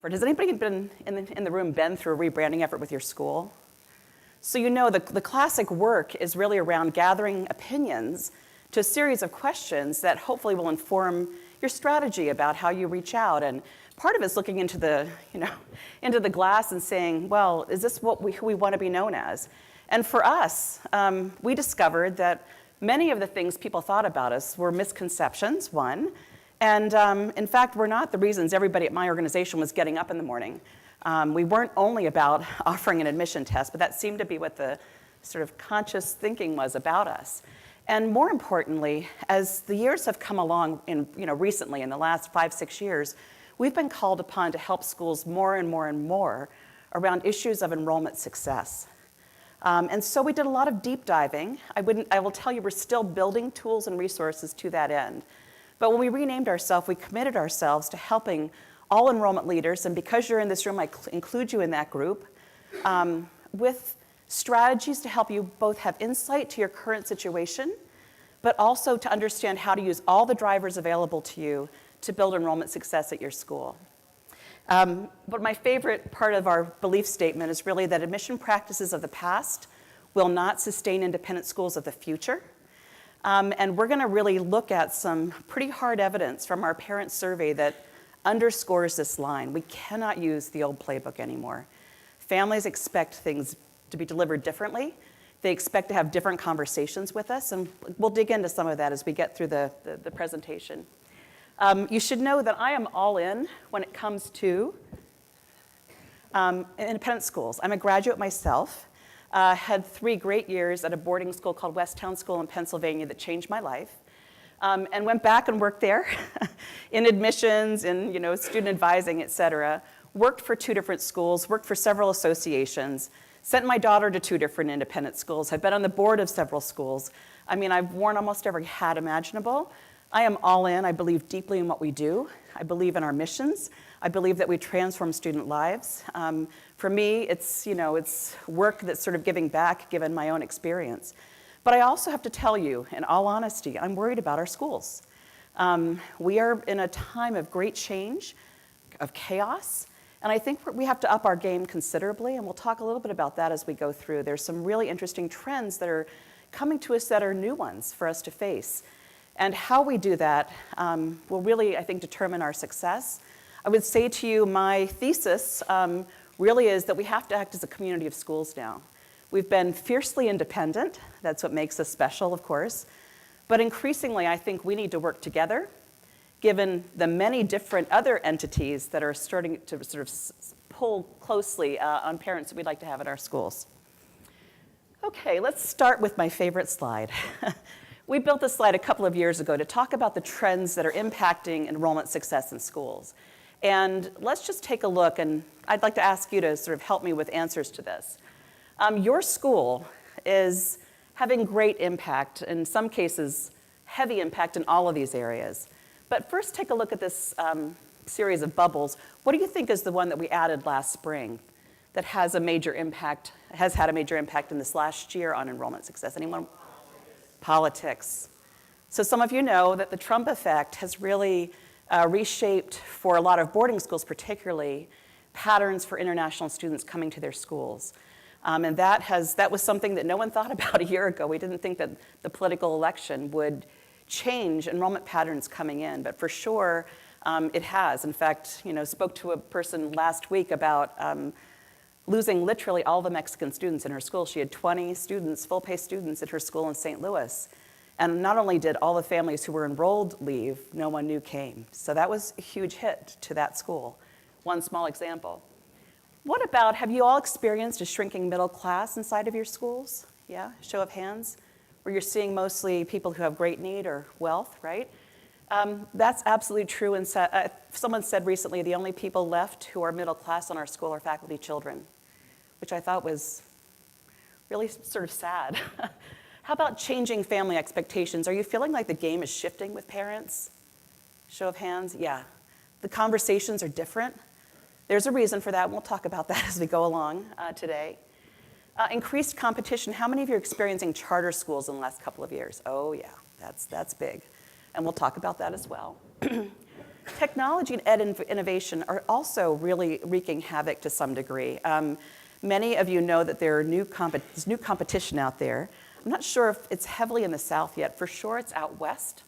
Has anybody been in the room been through a rebranding effort with your school? So you know the classic work is really around gathering opinions to a series of questions that hopefully will inform your strategy about how you reach out. And part of it is looking into the, into the glass and saying, well, is this who we want to be known as? And for us, we discovered that many of the things people thought about us were misconceptions, one. And in fact, we're not the reasons everybody at my organization was getting up in the morning. We weren't only about offering an admission test, but that seemed to be what the sort of conscious thinking was about us. And more importantly, as the years have come along recently, in the last 5-6 years, we've been called upon to help schools more and more and more around issues of enrollment success. And so we did a lot of deep diving. I will tell you, we're still building tools and resources to that end. But when we renamed ourselves, we committed ourselves to helping all enrollment leaders, and because you're in this room, I include you in that group, with strategies to help you both have insight to your current situation, but also to understand how to use all the drivers available to you to build enrollment success at your school. But my favorite part of our belief statement is really that admission practices of the past will not sustain independent schools of the future. And we're going to really look at some pretty hard evidence from our parent survey that underscores this line. We cannot use the old playbook anymore. Families expect things to be delivered differently. They expect to have different conversations with us, and we'll dig into some of that as we get through the presentation. You should know that I am all in when it comes to independent schools. I'm a graduate myself. Had 3 great years at a boarding school called Westtown School in Pennsylvania that changed my life, and went back and worked there in admissions, in student advising, et cetera. Worked for 2 different schools, worked for several associations, sent my daughter to 2 different independent schools. I've been on the board of several schools. I mean, I've worn almost every hat imaginable. I am all in. I believe deeply in what we do. I believe in our missions. I believe that we transform student lives. For me, it's work that's sort of giving back, given my own experience. But I also have to tell you, in all honesty, I'm worried about our schools. We are in a time of great change, of chaos, and I think we have to up our game considerably, and we'll talk a little bit about that as we go through. There's some really interesting trends that are coming to us that are new ones for us to face. And how we do that will really, I think, determine our success. I would say to you, my thesis really is that we have to act as a community of schools now. We've been fiercely independent. That's what makes us special, of course. But increasingly, I think we need to work together, given the many different other entities that are starting to sort of pull closely on parents that we'd like to have at our schools. Okay, let's start with my favorite slide. We built this slide a couple of years ago to talk about the trends that are impacting enrollment success in schools. And let's just take a look, and I'd like to ask you to sort of help me with answers to this. Your school is having great impact, in some cases, heavy impact in all of these areas. But first, take a look at this series of bubbles. What do you think is the one that we added last spring that has a major impact, has had a major impact in this last year on enrollment success? Anyone? Politics. So some of you know that the Trump effect has really reshaped, for a lot of boarding schools particularly, patterns for international students coming to their schools. And that was something that no one thought about a year ago. We didn't think that the political election would change enrollment patterns coming in, but for sure it has. In fact, spoke to a person last week about losing literally all the Mexican students in her school. She had 20 students, full-pay students at her school in St. Louis. And not only did all the families who were enrolled leave, no one new came. So that was a huge hit to that school. One small example. What about, have you all experienced a shrinking middle class inside of your schools? Yeah, show of hands. Where you're seeing mostly people who have great need or wealth, right? That's absolutely true. And someone said recently the only people left who are middle class in our school are faculty children, which I thought was really sort of sad. How about changing family expectations? Are you feeling like the game is shifting with parents? Show of hands, yeah. The conversations are different. There's a reason for that, and we'll talk about that as we go along today. Increased competition. How many of you are experiencing charter schools in the last couple of years? Oh yeah, that's big. And we'll talk about that as well. Technology and innovation are also really wreaking havoc to some degree. Many of you know that there are there's new competition out there. I'm not sure if it's heavily in the South yet. For sure, it's out west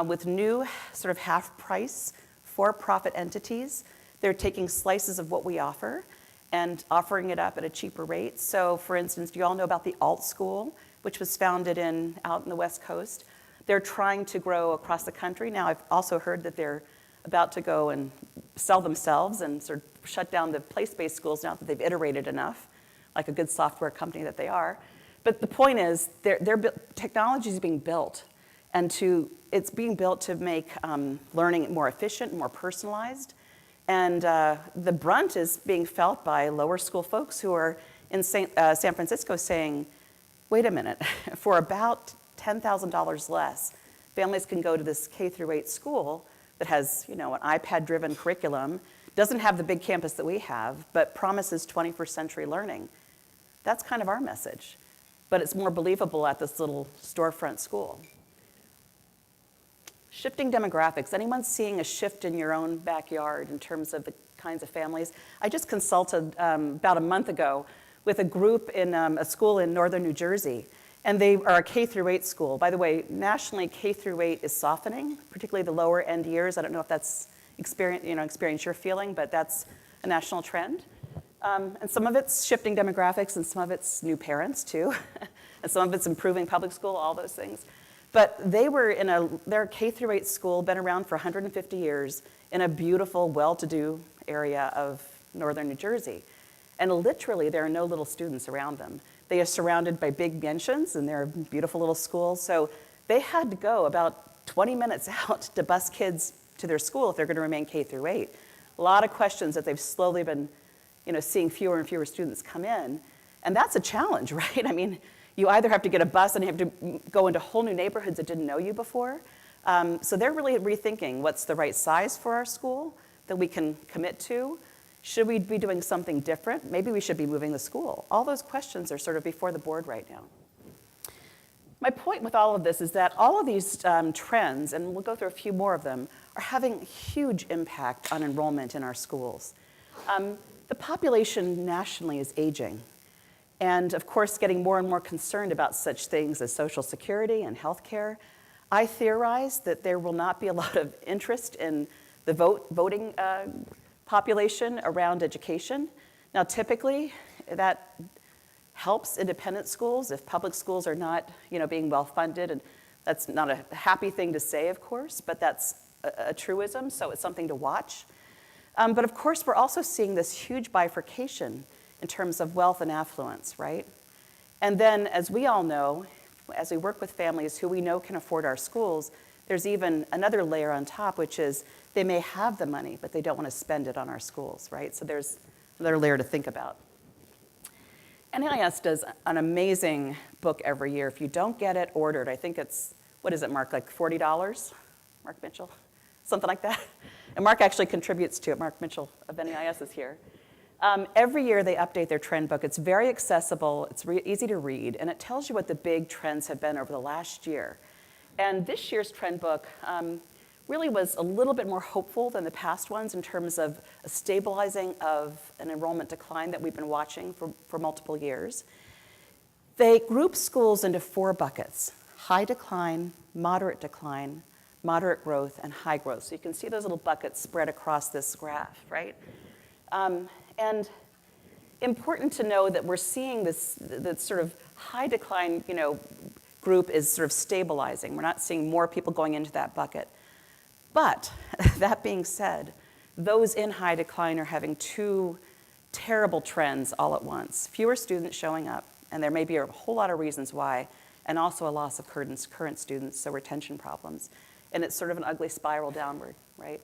with new sort of half-price for-profit entities. They're taking slices of what we offer and offering it up at a cheaper rate. So, for instance, do you all know about the Alt School, which was founded out in the West Coast? They're trying to grow across the country. Now, I've also heard that they're about to go and sell themselves and sort of shut down the place-based schools now that they've iterated enough, like a good software company that they are. But the point is, technology is being built, and it's being built to make learning more efficient, more personalized. And the brunt is being felt by lower school folks who are in San Francisco saying, wait a minute, for about $10,000 less, families can go to this K-8 school that has, an iPad-driven curriculum, doesn't have the big campus that we have, but promises 21st century learning. That's kind of our message. But it's more believable at this little storefront school. Shifting demographics. Anyone seeing a shift in your own backyard in terms of the kinds of families? I just consulted about a month ago with a group in a school in northern New Jersey. And they are a K-8 school. By the way, nationally, K-8 is softening, particularly the lower end years. I don't know if that's experience you're feeling, but that's a national trend. And some of it's shifting demographics, and some of it's new parents, too. And some of it's improving public school, all those things. But they're a K-8 school, been around for 150 years, in a beautiful, well-to-do area of northern New Jersey. And literally, there are no little students around them. They are surrounded by big mansions, and they're a beautiful little school. So they had to go about 20 minutes out to bus kids to their school if they're going to remain K-8. A lot of questions that they've slowly been, seeing fewer and fewer students come in. And that's a challenge, right? I mean, you either have to get a bus and you have to go into whole new neighborhoods that didn't know you before. So they're really rethinking what's the right size for our school that we can commit to. Should we be doing something different? Maybe we should be moving the school. All those questions are sort of before the board right now. My point with all of this is that all of these trends, and we'll go through a few more of them, are having huge impact on enrollment in our schools. The population nationally is aging, and of course getting more and more concerned about such things as Social Security and healthcare. I theorize that there will not be a lot of interest in the voting population around education. Now, typically, that helps independent schools if public schools are not, being well funded, and that's not a happy thing to say, of course, but that's a truism, so it's something to watch. But of course, we're also seeing this huge bifurcation in terms of wealth and affluence, right? And then, as we all know, as we work with families who we know can afford our schools, there's even another layer on top, which is they may have the money, but they don't want to spend it on our schools, right? So there's another layer to think about. NAIS does an amazing book every year. If you don't get it ordered, I think it's, what is it, Mark, like $40? Mark Mitchell? Something like that. And Mark actually contributes to it. Mark Mitchell of NAIS is here. Every year they update their trend book. It's very accessible, it's easy to read, and it tells you what the big trends have been over the last year. And this year's trend book really was a little bit more hopeful than the past ones in terms of a stabilizing of an enrollment decline that we've been watching for multiple years. They group schools into 4 buckets: high decline, moderate growth, and high growth. So you can see those little buckets spread across this graph, right? And important to know that we're seeing this sort of high decline, group is sort of stabilizing. We're not seeing more people going into that bucket. But that being said, those in high decline are having 2 terrible trends all at once. Fewer students showing up, and there may be a whole lot of reasons why, and also a loss of current students, so retention problems. And it's sort of an ugly spiral downward, right?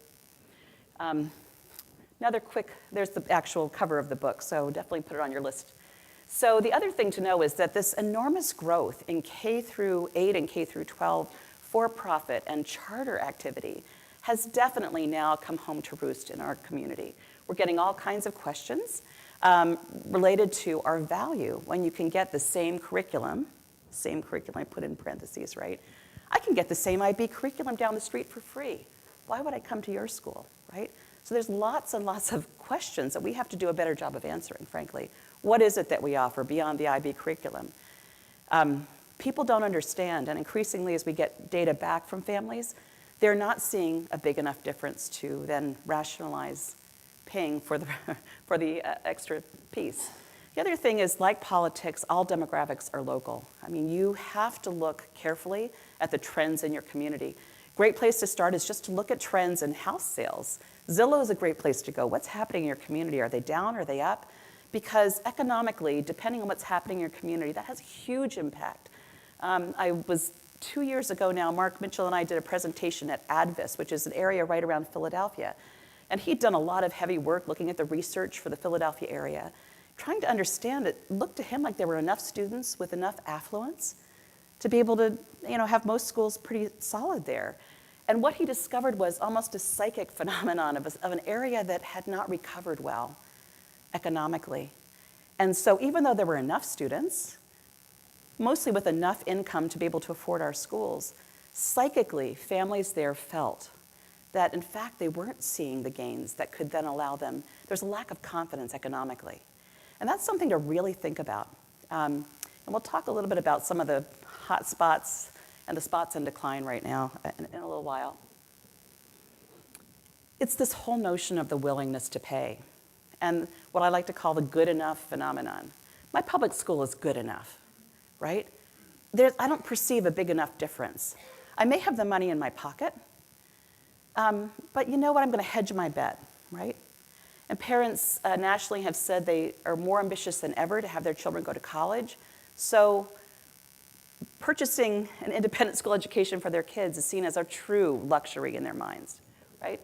There's the actual cover of the book, so definitely put it on your list. So the other thing to know is that this enormous growth in K-8 and K-12 for-profit and charter activity has definitely now come home to roost in our community. We're getting all kinds of questions related to our value when you can get the same curriculum, I put in parentheses, right? I can get the same IB curriculum down the street for free. why would I come to your school, right? So there's lots and lots of questions that we have to do a better job of answering, frankly. What is it that we offer beyond the IB curriculum? People don't understand, and increasingly as we get data back from families, they're not seeing a big enough difference to then rationalize paying for the, for the extra piece. The other thing is, like politics, all demographics are local. I mean, you have to look carefully at the trends in your community. Great place to start is just to look at trends in house sales. Zillow is a great place to go. What's happening in your community? Are they down? Are they up? Because economically, depending on what's happening in your community, that has a huge impact. I was 2 years ago now, Mark Mitchell and I did a presentation at Advis, which is an area right around Philadelphia. And he'd done a lot of heavy work looking at the research for the Philadelphia area, trying to understand it. Looked to him like there were enough students with enough affluence to be able to, have most schools pretty solid there. And what he discovered was almost a psychic phenomenon of an area that had not recovered well economically. And so even though there were enough students, mostly with enough income to be able to afford our schools, psychically, families there felt that in fact they weren't seeing the gains that could then allow them. There's a lack of confidence economically. And that's something to really think about. And we'll talk a little bit about some of the hot spots and the spots in decline right now in a little while. It's this whole notion of the willingness to pay and what I like to call the good enough phenomenon. My public school is good enough, right? I don't perceive a big enough difference. I may have the money in my pocket, but you know what? I'm going to hedge my bet, right? And parents nationally have said they are more ambitious than ever to have their children go to college. So purchasing an independent school education for their kids is seen as a true luxury in their minds, right?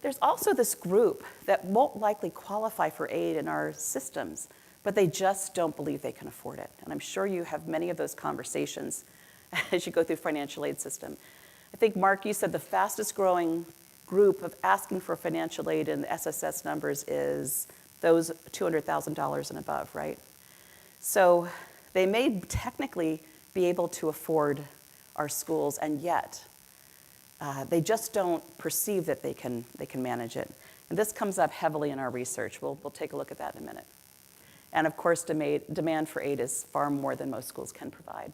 There's also this group that won't likely qualify for aid in our systems, but they just don't believe they can afford it. And I'm sure you have many of those conversations as you go through financial aid system. I think, Mark, you said the fastest growing group of asking for financial aid in the SSS numbers is those $200,000 and above, right? So they may technically be able to afford our schools, and yet they just don't perceive that they can manage it. And this comes up heavily in our research. We'll take a look at that in a minute. And of course, demand for aid is far more than most schools can provide.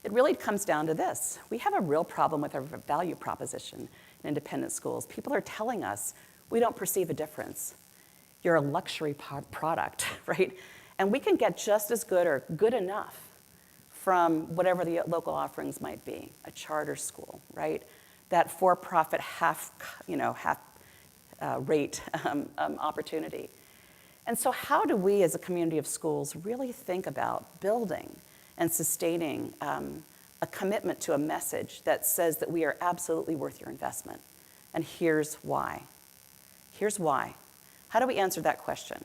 It really comes down to this. We have a real problem with our value proposition in independent schools. People are telling us we don't perceive a difference. You're a luxury product, right? And we can get just as good or good enough from whatever the local offerings might be, a charter school, right? That for-profit half rate opportunity. And so how do we as a community of schools really think about building and sustaining a commitment to a message that says that we are absolutely worth your investment? And here's why. Here's why. How do we answer that question?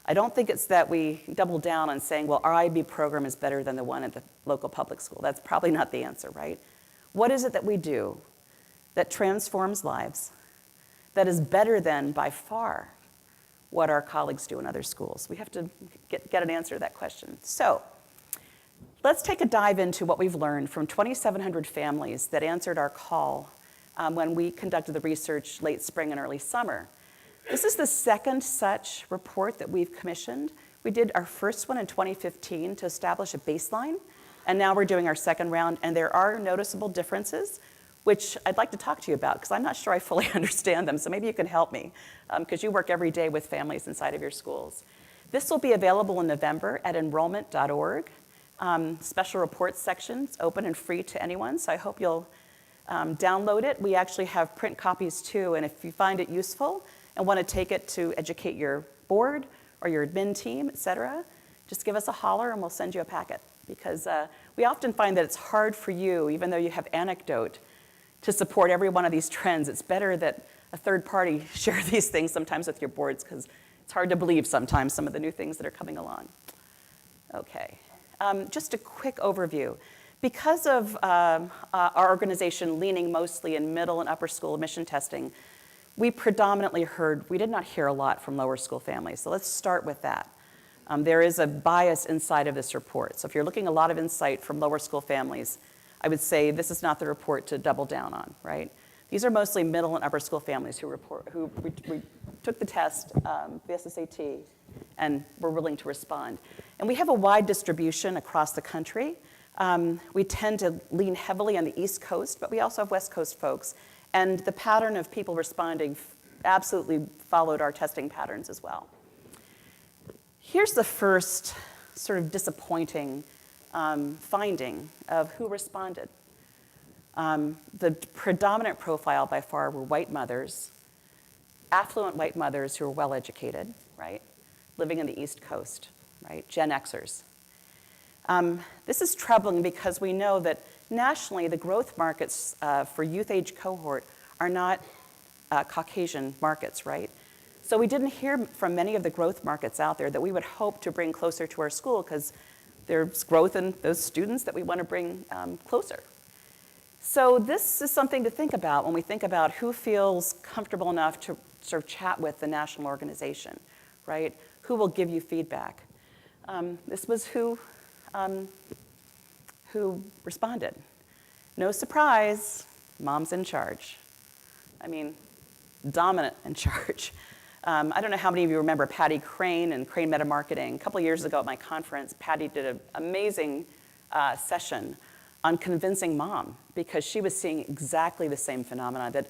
I don't think it's that we double down on saying, well, our IB program is better than the one at the local public school. That's probably not the answer, right? What is it that we do that transforms lives, that is better than, by far, what our colleagues do in other schools? We have to get an answer to that question. So let's take a dive into what we've learned from 2,700 families that answered our call when we conducted the research late spring and early summer. This is the second such report that we've commissioned. We did our first one in 2015 to establish a baseline, and now we're doing our second round, and there are noticeable differences, which I'd like to talk to you about, because I'm not sure I fully understand them, so maybe you can help me, because you work every day with families inside of your schools. This will be available in November at enrollment.org. Special reports section, it's open and free to anyone, so I hope you'll download it. We actually have print copies too, and if you find it useful and want to take it to educate your board or your admin team, et cetera, just give us a holler and we'll send you a packet. Because we often find that it's hard for you, even though you have anecdote, to support every one of these trends. It's better that a third party share these things sometimes with your boards, because it's hard to believe sometimes some of the new things that are coming along. Okay, just a quick overview. Because of our organization leaning mostly in middle and upper school admission testing, we predominantly we did not hear a lot from lower school families. So let's start with that. There is a bias inside of this report. So if you're looking a lot of insight from lower school families, I would say this is not the report to double down on, right? These are mostly middle and upper school families who took the test, the SSAT, and were willing to respond. And we have a wide distribution across the country. We tend to lean heavily on the East Coast, but we also have West Coast folks. And the pattern of people responding absolutely followed our testing patterns as well. Here's the first sort of disappointing finding of who responded. The predominant profile by far were white mothers, affluent white mothers who were well-educated, right? Living in the East Coast, right? Gen Xers. This is troubling because we know that nationally the growth markets for youth age cohort are not Caucasian markets, right? So we didn't hear from many of the growth markets out there that we would hope to bring closer to our school because there's growth in those students that we want to bring closer. So this is something to think about when we think about who feels comfortable enough to sort of chat with the national organization, right? Who will give you feedback? This was who responded. No surprise, mom's in charge. I mean, dominant in charge. I don't know how many of you remember Patty Crane and Crane Meta Marketing. A couple of years ago at my conference, Patty did an amazing session on convincing mom because she was seeing exactly the same phenomena, that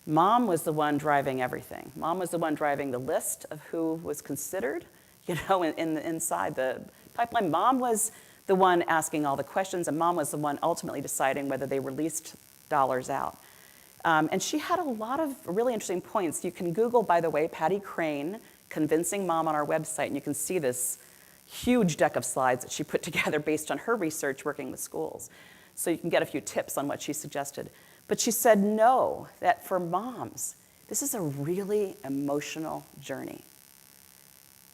mom was the one driving everything. Mom was the one driving the list of who was considered, inside the pipeline. Mom was the one asking all the questions, and mom was the one ultimately deciding whether they released dollars out. And she had a lot of really interesting points. You can Google, by the way, Patty Crane, Convincing Mom on our website, and you can see this huge deck of slides that she put together based on her research working with schools. So you can get a few tips on what she suggested. But she said no, that for moms, this is a really emotional journey.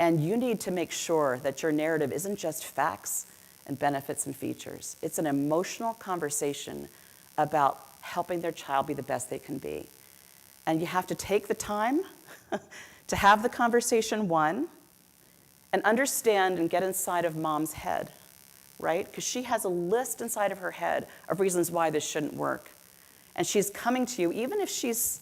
And you need to make sure that your narrative isn't just facts and benefits and features. It's an emotional conversation about helping their child be the best they can be. And you have to take the time to have the conversation, one, and understand and get inside of mom's head, right? Because she has a list inside of her head of reasons why this shouldn't work. And she's coming to you, even if she's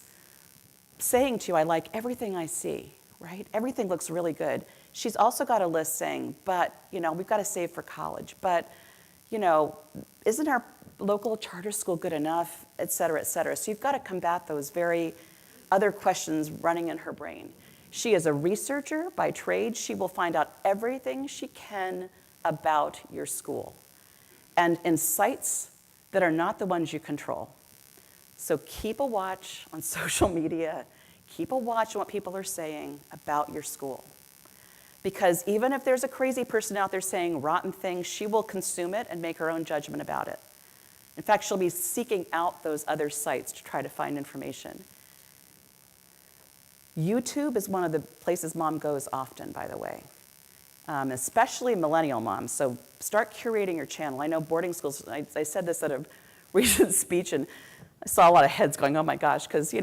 saying to you, I like everything I see, right? Everything looks really good. She's also got a list saying, but, we've got to save for college. But, isn't our local charter school good enough, et cetera, et cetera. So you've got to combat those very other questions running in her brain. She is a researcher by trade. She will find out everything she can about your school and in sites that are not the ones you control. So keep a watch on social media. Keep a watch on what people are saying about your school. Because even if there's a crazy person out there saying rotten things, she will consume it and make her own judgment about it. In fact, she'll be seeking out those other sites to try to find information. YouTube is one of the places mom goes often, by the way, especially millennial moms. So start curating your channel. I know boarding schools, I said this at a recent speech, and I saw a lot of heads going, oh my gosh, because,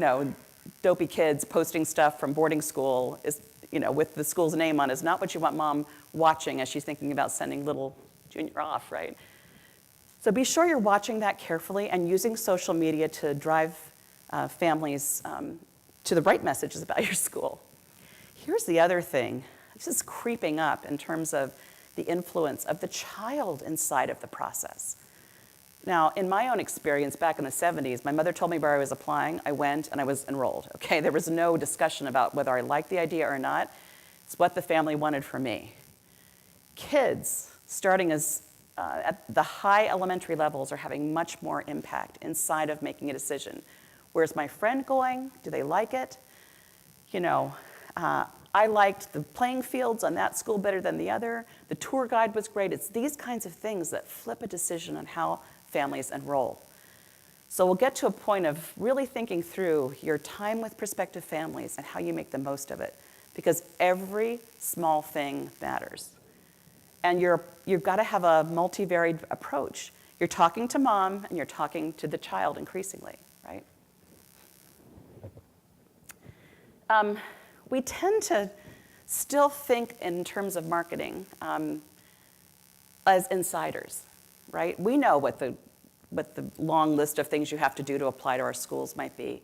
dopey kids posting stuff from boarding school is, with the school's name on is not what you want mom watching as she's thinking about sending little junior off, right? So be sure you're watching that carefully and using social media to drive families to the right messages about your school. Here's the other thing. This is creeping up in terms of the influence of the child inside of the process. Now, in my own experience back in the 70s, my mother told me where I was applying, I went, and I was enrolled, okay? There was no discussion about whether I liked the idea or not. It's what the family wanted for me. Kids, starting as at the high elementary levels, are having much more impact inside of making a decision. Where's my friend going? Do they like it? I liked the playing fields on that school better than the other. The tour guide was great. It's these kinds of things that flip a decision on how families enroll. So we'll get to a point of really thinking through your time with prospective families and how you make the most of it, because every small thing matters. And you've got to have a multivariate approach. You're talking to mom and you're talking to the child increasingly, right? We tend to still think in terms of marketing as insiders, right? We know what the what the long list of things you have to do to apply to our schools might be.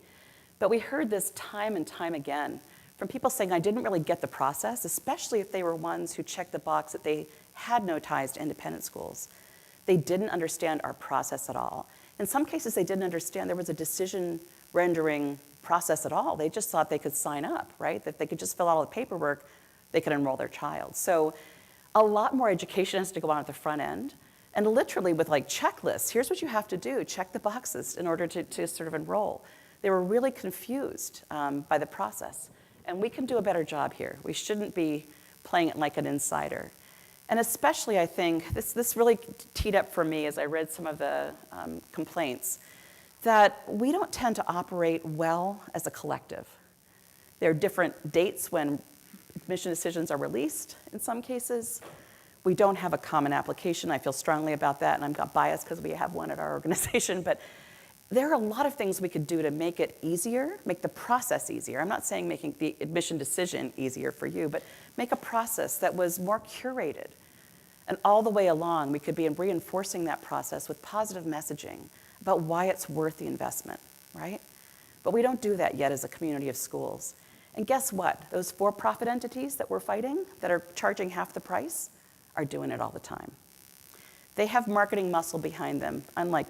But we heard this time and time again from people saying, I didn't really get the process, especially if they were ones who checked the box that they had no ties to independent schools. They didn't understand our process at all. In some cases, they didn't understand there was a decision rendering process at all. They just thought they could sign up, right? That they could just fill out all the paperwork, they could enroll their child. So a lot more education has to go on at the front end. And literally with like checklists, here's what you have to do, check the boxes in order to sort of enroll. They were really confused by the process. And we can do a better job here. We shouldn't be playing it like an insider. And especially, I think, this really teed up for me as I read some of the complaints, that we don't tend to operate well as a collective. There are different dates when admission decisions are released in some cases. We don't have a common application. I feel strongly about that, and I'm not biased because we have one at our organization. But there are a lot of things we could do to make it easier, make the process easier. I'm not saying making the admission decision easier for you, but make a process that was more curated. And all the way along, we could be reinforcing that process with positive messaging about why it's worth the investment, right? But we don't do that yet as a community of schools. And guess what? Those for-profit entities that we're fighting, that are charging half the price, are doing it all the time. They have marketing muscle behind them, unlike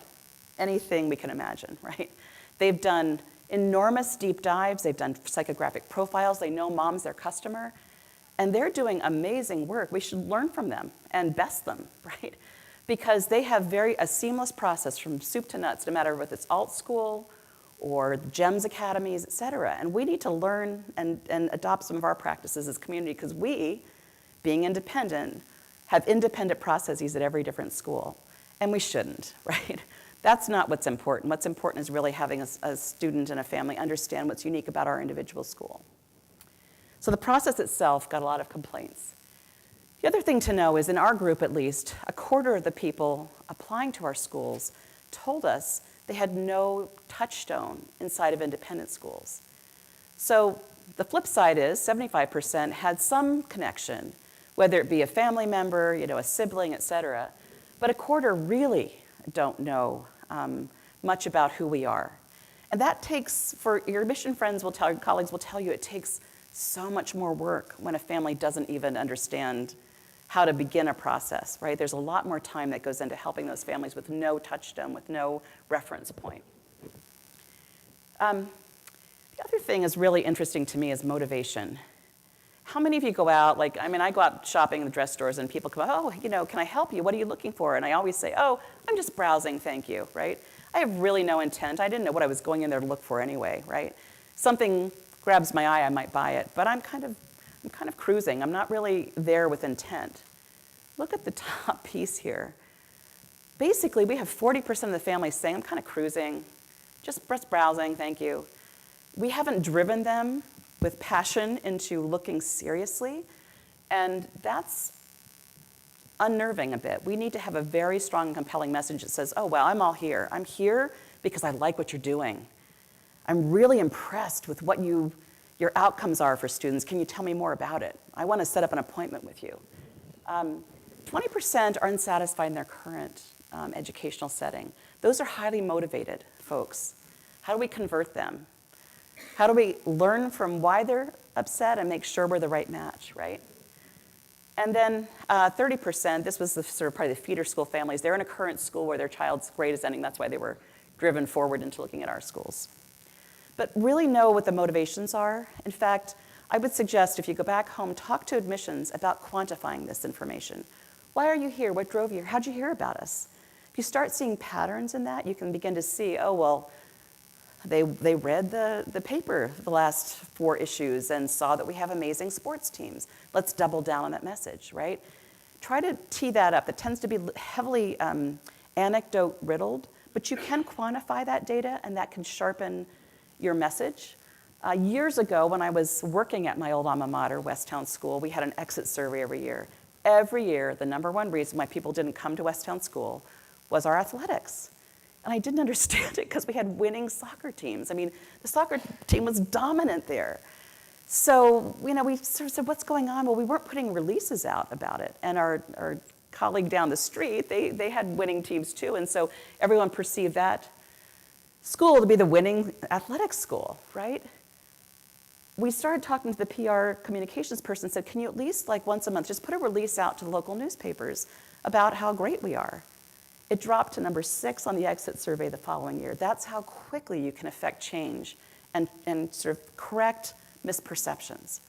anything we can imagine, right? They've done enormous deep dives, they've done psychographic profiles, they know mom's their customer, and they're doing amazing work. We should learn from them and best them, right? Because they have a seamless process from soup to nuts, no matter if it's alt school or GEMS academies, et cetera. And we need to learn and adopt some of our practices as a community, because we, being independent, have independent processes at every different school. And we shouldn't, right? That's not what's important. What's important is really having a student and a family understand what's unique about our individual school. So the process itself got a lot of complaints. The other thing to know is, in our group at least, a quarter of the people applying to our schools told us they had no touchstone inside of independent schools. So the flip side is 75% had some connection, whether it be a family member, a sibling, et cetera. But a quarter really don't know much about who we are. And that takes, for your admission friends will tell, your colleagues will tell you, it takes so much more work when a family doesn't even understand how to begin a process, right? There's a lot more time that goes into helping those families with no touchstone, with no reference point. The other thing is really interesting to me is motivation. How many of you go out, I go out shopping in the dress stores and people come, oh, can I help you? What are you looking for? And I always say, oh, I'm just browsing, thank you, right? I have really no intent. I didn't know what I was going in there to look for anyway, right? Something grabs my eye, I might buy it, but I'm kind of cruising. I'm not really there with intent. Look at the top piece here. Basically, we have 40% of the families saying, I'm kind of cruising, just browsing, thank you. We haven't driven them with passion into looking seriously, and that's unnerving a bit. We need to have a very strong and compelling message that says, oh, well, I'm all here. I'm here because I like what you're doing. I'm really impressed with what your outcomes are for students. Can you tell me more about it? I want to set up an appointment with you. 20% are unsatisfied in their current educational setting. Those are highly motivated folks. How do we convert them? How do we learn from why they're upset and make sure we're the right match, right? And then 30%, this was probably the feeder school families. They're in a current school where their child's grade is ending. That's why they were driven forward into looking at our schools. But really know what the motivations are. In fact, I would suggest if you go back home, talk to admissions about quantifying this information. Why are you here? What drove you here? How'd you hear about us? If you start seeing patterns in that, you can begin to see, oh, well, they read the paper the last 4 issues and saw that we have amazing sports teams. Let's double down on that message, right? Try to tee that up. It tends to be heavily anecdote riddled, but you can quantify that data and that can sharpen your message. Years ago, when I was working at my old alma mater, Westtown School, we had an exit survey every year. Every year, the #1 reason why people didn't come to Westtown School was our athletics. And I didn't understand it because we had winning soccer teams. I mean, the soccer team was dominant there. So, we sort of said, what's going on? Well, we weren't putting releases out about it. And our colleague down the street, they had winning teams too, and so everyone perceived that school to be the winning athletics school, right? We started talking to the PR communications person and said, can you at least like once a month just put a release out to the local newspapers about how great we are? It dropped to number 6 on the exit survey the following year. That's how quickly you can affect change and sort of correct misperceptions.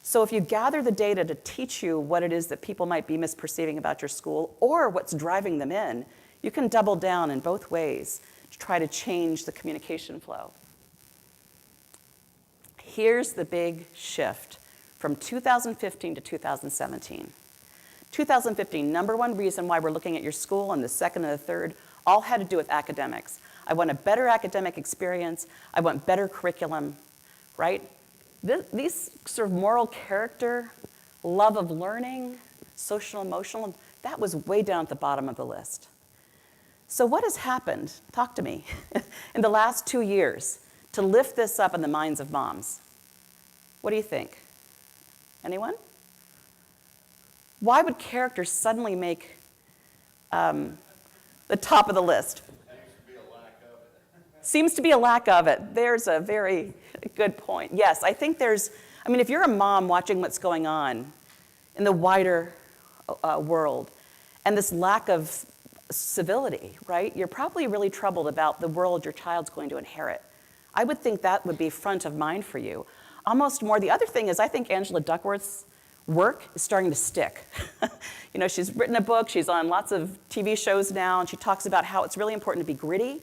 So if you gather the data to teach you what it is that people might be misperceiving about your school or what's driving them in, you can double down in both ways to try to change the communication flow. Here's the big shift from 2015 to 2017. 2015, number one reason why we're looking at your school, and the second and the third all had to do with academics. I want a better academic experience. I want better curriculum, right? These sort of moral character, love of learning, social, emotional, that was way down at the bottom of the list. So what has happened, talk to me, in the last 2 years to lift this up in the minds of moms? What do you think? Anyone? Why would character suddenly make the top of the list? Seems to be a lack of it. There's a very good point. Yes, I think if you're a mom watching what's going on in the wider world and this lack of civility, right? You're probably really troubled about the world your child's going to inherit. I would think that would be front of mind for you. Almost more, the other thing is I think Angela Duckworth's work is starting to stick. She's written a book, she's on lots of TV shows now, and she talks about how it's really important to be gritty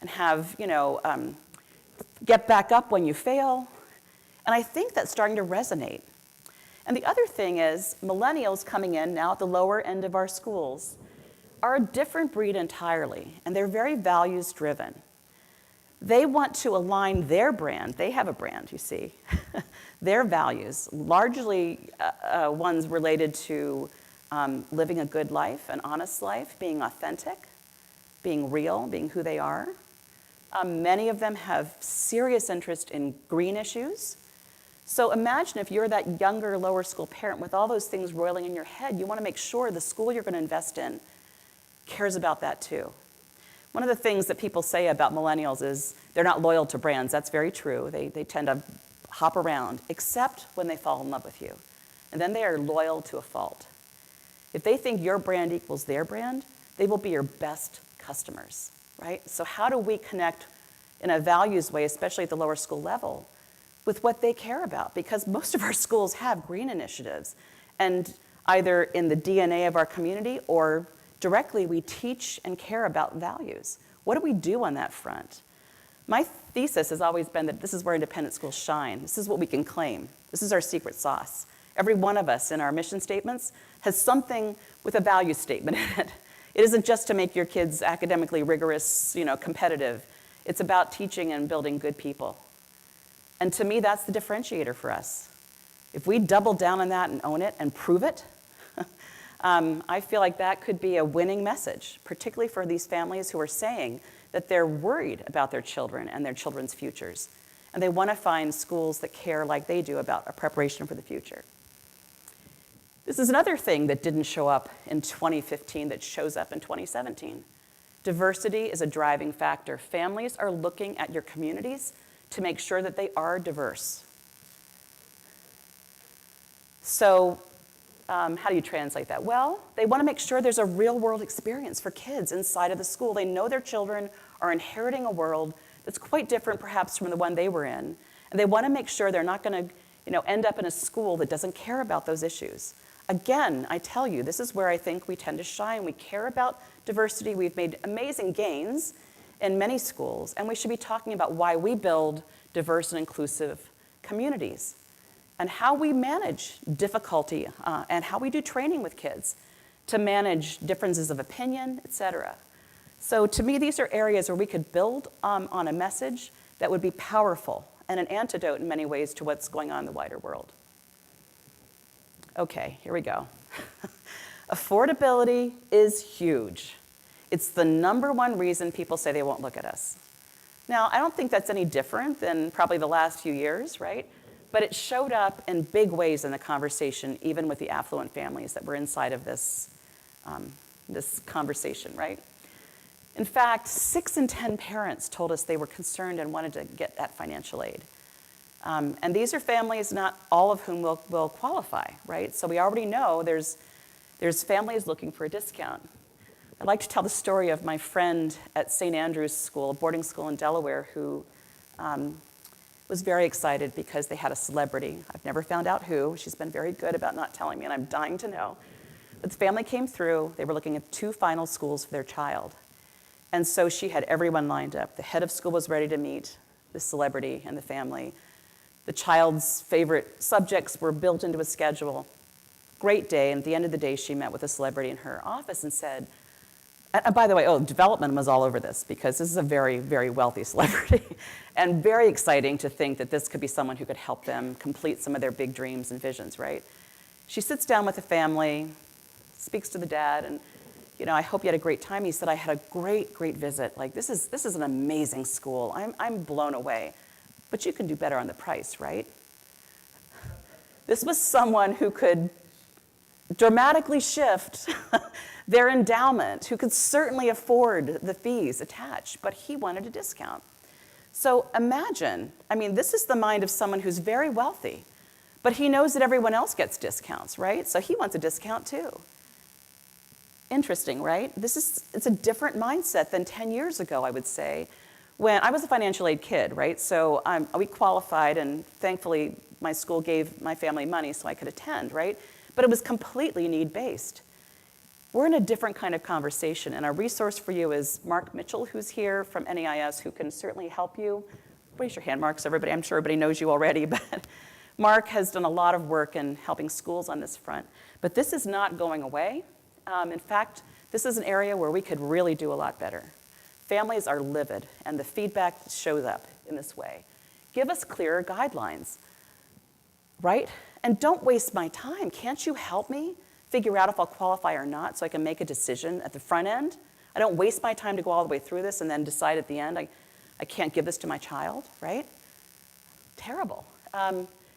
and have, get back up when you fail. And I think that's starting to resonate. And the other thing is millennials coming in now at the lower end of our schools are a different breed entirely, and they're very values driven. They want to align their brand, they have a brand, you see, their values, largely ones related to living a good life, an honest life, being authentic, being real, being who they are. Many of them have serious interest in green issues. So imagine if you're that younger, lower school parent with all those things roiling in your head, you want to make sure the school you're going to invest in cares about that too. One of the things that people say about millennials is they're not loyal to brands. That's very true. They tend to hop around, except when they fall in love with you. And then they are loyal to a fault. If they think your brand equals their brand, they will be your best customers, right? So how do we connect in a values way, especially at the lower school level, with what they care about? Because most of our schools have green initiatives. And either in the DNA of our community or directly we teach and care about values. What do we do on that front? My thesis has always been that this is where independent schools shine. This is what we can claim. This is our secret sauce. Every one of us in our mission statements has something with a value statement in it. It isn't just to make your kids academically rigorous, competitive. It's about teaching and building good people. And to me, that's the differentiator for us. If we double down on that and own it and prove it, I feel like that could be a winning message, particularly for these families who are saying that they're worried about their children and their children's futures. And they want to find schools that care like they do about a preparation for the future. This is another thing that didn't show up in 2015 that shows up in 2017. Diversity is a driving factor. Families are looking at your communities to make sure that they are diverse. So how do you translate that? Well, they want to make sure there's a real world experience for kids inside of the school. They know their children are inheriting a world that's quite different perhaps from the one they were in. And they want to make sure they're not going to end up in a school that doesn't care about those issues. Again, I tell you, this is where I think we tend to shine. We care about diversity. We've made amazing gains in many schools, and we should be talking about why we build diverse and inclusive communities and how we manage difficulty and how we do training with kids to manage differences of opinion, et cetera. So to me, these are areas where we could build on a message that would be powerful and an antidote in many ways to what's going on in the wider world. Okay, here we go. Affordability is huge. It's the number one reason people say they won't look at us. Now, I don't think that's any different than probably the last few years, right? But it showed up in big ways in the conversation, even with the affluent families that were inside of this this conversation, right? In fact, 6 in 10 parents told us they were concerned and wanted to get that financial aid. And these are families, not all of whom will qualify, right? So we already know there's families looking for a discount. I'd like to tell the story of my friend at St. Andrew's School, a boarding school in Delaware, who was very excited because they had a celebrity. I've never found out who. She's been very good about not telling me, and I'm dying to know. But the family came through. They were looking at 2 final schools for their child. And so she had everyone lined up. The head of school was ready to meet the celebrity and the family. The child's favorite subjects were built into a schedule. Great day, and at the end of the day, she met with a celebrity in her office and said, and by the way, development was all over this because this is a very, very wealthy celebrity and very exciting to think that this could be someone who could help them complete some of their big dreams and visions, right? She sits down with the family, speaks to the dad, and I hope you had a great time. He said, I had a great, great visit. Like, this is an amazing school. I'm blown away. But you can do better on the price, right? This was someone who could dramatically shift their endowment, who could certainly afford the fees attached, but he wanted a discount. So imagine, this is the mind of someone who's very wealthy, but he knows that everyone else gets discounts, right? So he wants a discount too. Interesting, right? It's a different mindset than 10 years ago, I would say, when I was a financial aid kid, right? So we qualified, and thankfully my school gave my family money so I could attend, right? But it was completely need-based. We're in a different kind of conversation, and our resource for you is Mark Mitchell, who's here from NEIS, who can certainly help you. Raise your hand, Mark, so everybody, I'm sure everybody knows you already, but Mark has done a lot of work in helping schools on this front. But this is not going away. In fact, this is an area where we could really do a lot better. Families are livid, and the feedback shows up in this way. Give us clearer guidelines, right? And don't waste my time. Can't you help me figure out if I'll qualify or not so I can make a decision at the front end? I don't waste my time to go all the way through this and then decide at the end I can't give this to my child, right? Terrible.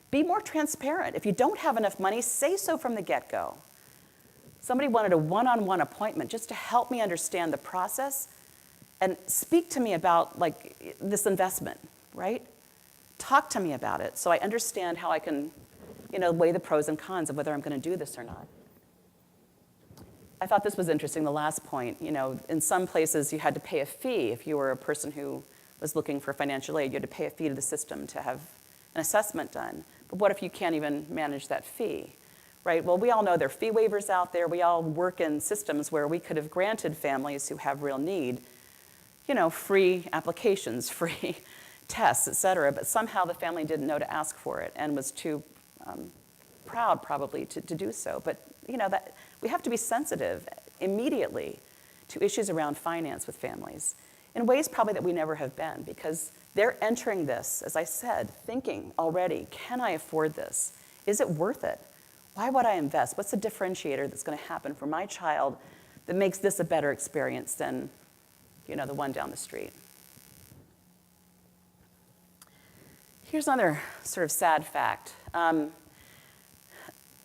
Be more transparent. If you don't have enough money, say so from the get-go. Somebody wanted a one-on-one appointment just to help me understand the process and speak to me about this investment, right? Talk to me about it so I understand how I can weigh the pros and cons of whether I'm going to do this or not. I thought this was interesting, the last point. In some places you had to pay a fee if you were a person who was looking for financial aid. You had to pay a fee to the system to have an assessment done. But what if you can't even manage that fee, right? Well, we all know there are fee waivers out there. We all work in systems where we could have granted families who have real need, free applications, free tests, et cetera. But somehow the family didn't know to ask for it and was too proud probably to do so. But that we have to be sensitive immediately to issues around finance with families in ways probably that we never have been, because they're entering this, as I said, thinking already, can I afford this? Is it worth it? Why would I invest? What's the differentiator that's going to happen for my child that makes this a better experience than the one down the street? Here's another sort of sad fact.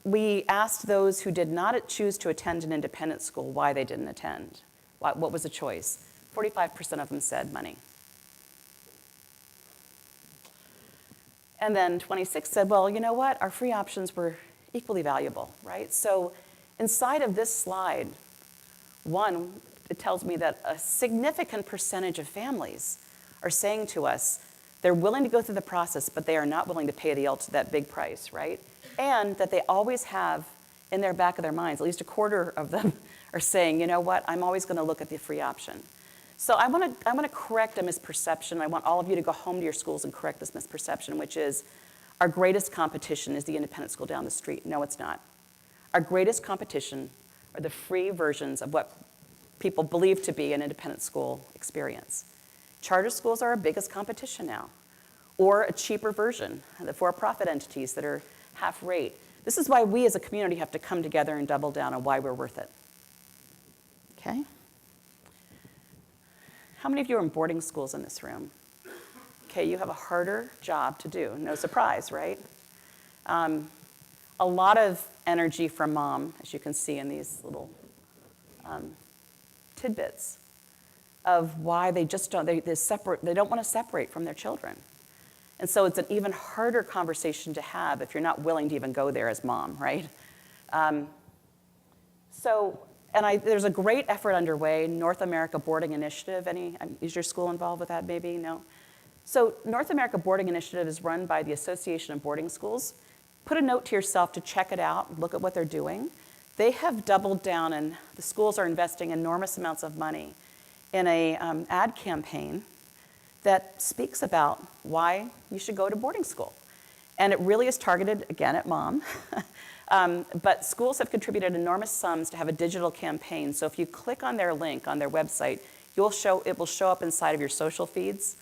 We asked those who did not choose to attend an independent school why they didn't attend. What was the choice? 45% of them said money. And then 26 said, well, you know what? Our free options were equally valuable, right? So inside of this slide, one, it tells me that a significant percentage of families are saying to us they're willing to go through the process, but they are not willing to pay that big price, right? And that they always have in their back of their minds, at least a quarter of them are saying, you know what, I'm always going to look at the free option. So I want to correct a misperception. I want all of you to go home to your schools and correct this misperception, which is our greatest competition is the independent school down the street. No, it's not. Our greatest competition are the free versions of what people believe to be an independent school experience. Charter schools are our biggest competition now, or a cheaper version, the for-profit entities that are half rate. This is why we as a community have to come together and double down on why we're worth it. Okay? How many of you are in boarding schools in this room? Okay, you have a harder job to do. No surprise, right? A lot of energy from mom, as you can see in these little tidbits of why they just don't, they don't want to separate from their children. And so it's an even harder conversation to have if you're not willing to even go there as mom, right? There's a great effort underway, North America Boarding Initiative. Is your school involved with that maybe? No? So North America Boarding Initiative is run by the Association of Boarding Schools. Put a note to yourself to check it out, look at what they're doing. They have doubled down, and the schools are investing enormous amounts of money in a ad campaign that speaks about why you should go to boarding school. And it really is targeted, again, at mom. But schools have contributed enormous sums to have a digital campaign. So if you click on their link on their website, it will show up inside of your social feeds.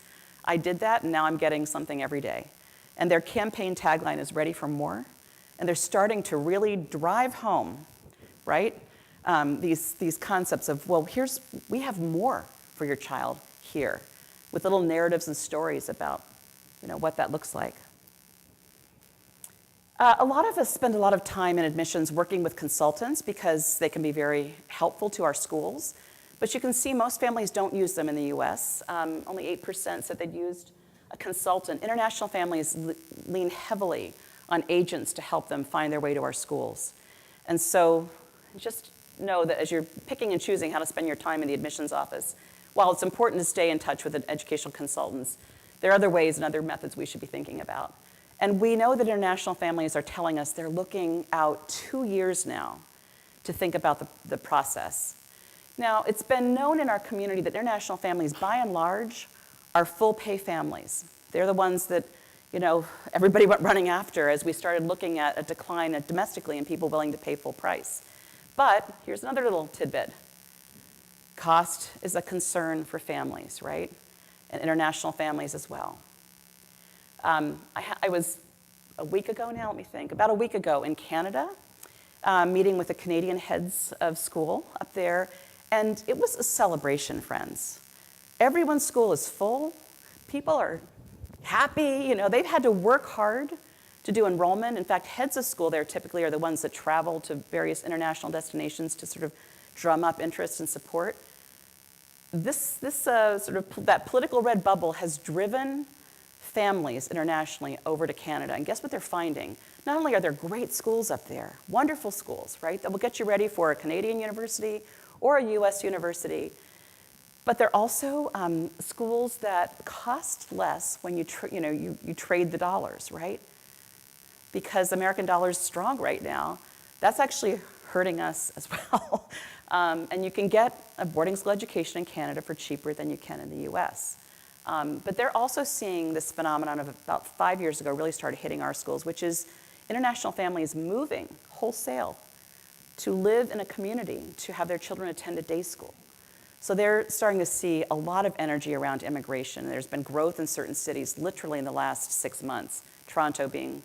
I did that, and now I'm getting something every day. And their campaign tagline is "Ready for More." And they're starting to really drive home, right? These concepts of, well, we have more for your child here, with little narratives and stories about, what that looks like. A lot of us spend a lot of time in admissions working with consultants because they can be very helpful to our schools. But you can see most families don't use them in the US. Only 8% said they'd used a consultant. International families lean heavily on agents to help them find their way to our schools. And so just know that as you're picking and choosing how to spend your time in the admissions office, while it's important to stay in touch with the educational consultants, there are other ways and other methods we should be thinking about. And we know that international families are telling us they're looking out 2 years now to think about the process. Now, it's been known in our community that international families, by and large, are full-pay families. They're the ones that, everybody went running after as we started looking at a decline domestically in people willing to pay full price. But here's another little tidbit. Cost is a concern for families, right? And international families as well. I was a week ago now, let me think, about a week ago in Canada, meeting with the Canadian heads of school up there, and it was a celebration, friends. Everyone's school is full. People are happy. They've had to work hard to do enrollment. In fact, heads of school there typically are the ones that travel to various international destinations to sort of drum up interest and support. That political red bubble has driven families internationally over to Canada. And guess what they're finding? Not only are there great schools up there, wonderful schools, right, that will get you ready for a Canadian university or a US university, but they're also schools that cost less when you trade the dollars, right? Because the American dollar is strong right now. That's actually hurting us as well. And you can get a boarding school education in Canada for cheaper than you can in the US. But they're also seeing this phenomenon of about 5 years ago really started hitting our schools, which is international families moving wholesale to live in a community, to have their children attend a day school. So they're starting to see a lot of energy around immigration. There's been growth in certain cities literally in the last 6 months, Toronto being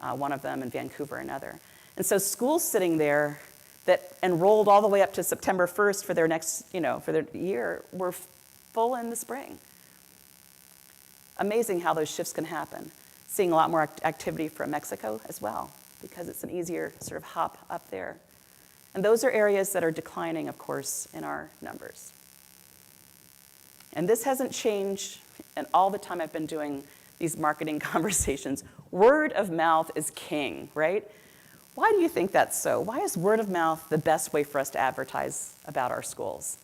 one of them and Vancouver another. And so schools sitting there that enrolled all the way up to September 1st for their next, for their year were full in the spring. Amazing how those shifts can happen. Seeing a lot more activity from Mexico as well, because it's an easier sort of hop up there. And those are areas that are declining, of course, in our numbers. And this hasn't changed in all the time I've been doing these marketing conversations. Word of mouth is king, right? Why do you think that's so? Why is word of mouth the best way for us to advertise about our schools?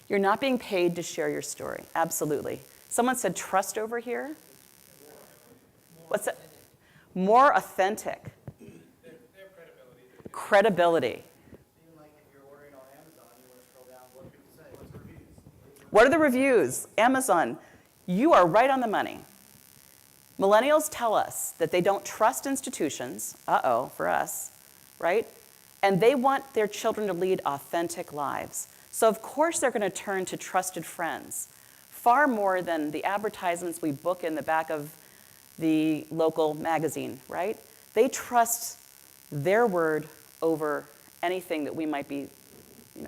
You're not being paid to share your story. Absolutely. Someone said trust over here. What's that? More authentic. Their credibility. Credibility. Even like if you're ordering on Amazon, you want to scroll down, what do people say? What's the reviews? What are the reviews? Amazon, you are right on the money. Millennials tell us that they don't trust institutions, for us, right? And they want their children to lead authentic lives. So of course they're going to turn to trusted friends, far more than the advertisements we book in the back of the local magazine, right? They trust their word over anything that we might be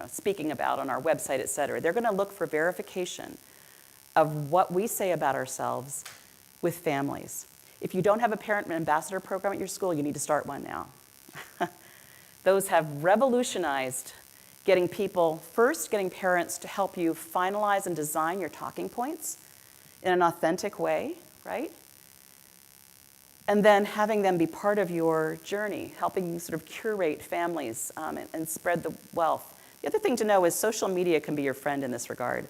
speaking about on our website, et cetera. They're going to look for verification of what we say about ourselves with families. If you don't have a parent ambassador program at your school, you need to start one now. Those have revolutionized getting parents to help you finalize and design your talking points in an authentic way, right? And then having them be part of your journey, helping you sort of curate families and spread the wealth. The other thing to know is social media can be your friend in this regard.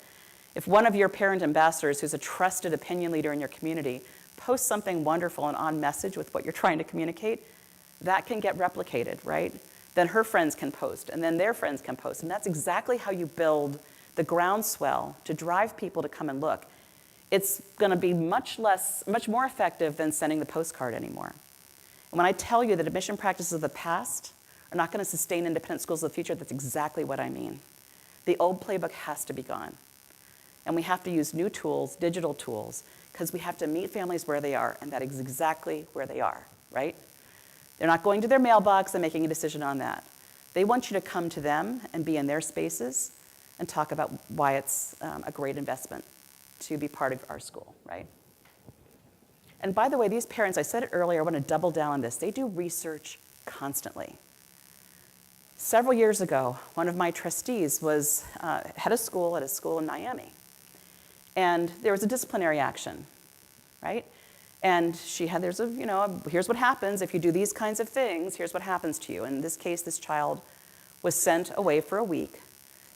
If one of your parent ambassadors, who's a trusted opinion leader in your community, posts something wonderful and on message with what you're trying to communicate, that can get replicated, right? Then her friends can post, and then their friends can post. And that's exactly how you build the groundswell to drive people to come and look. It's going to be much more effective than sending the postcard anymore. And when I tell you that admission practices of the past are not going to sustain independent schools of the future, that's exactly what I mean. The old playbook has to be gone. And we have to use new tools, digital tools, because we have to meet families where they are, and that is exactly where they are, right? They're not going to their mailbox and making a decision on that. They want you to come to them and be in their spaces and talk about why it's a great investment to be part of our school, right? And by the way, these parents, I said it earlier, I want to double down on this. They do research constantly. Several years ago, one of my trustees was head of school at a school in Miami. And there was a disciplinary action, right? And here's what happens if you do these kinds of things, here's what happens to you. In this case, this child was sent away for a week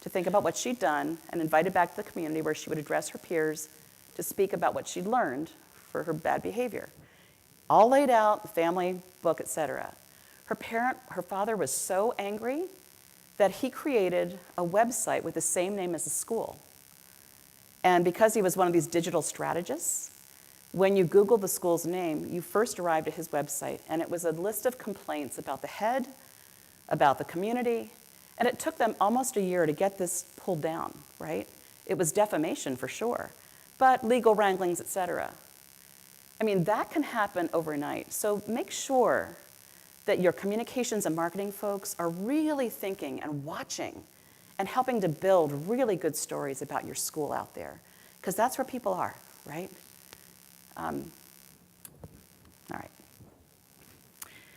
to think about what she'd done and invited back to the community where she would address her peers to speak about what she'd learned for her bad behavior. All laid out, family, book, etc. Her father was so angry that he created a website with the same name as the school. And because he was one of these digital strategists, when you Google the school's name, you first arrived at his website, and it was a list of complaints about the head, about the community, and it took them almost a year to get this pulled down, right? It was defamation for sure, but legal wranglings, etc. I mean, that can happen overnight. So make sure that your communications and marketing folks are really thinking and watching and helping to build really good stories about your school out there, because that's where people are, right? All right.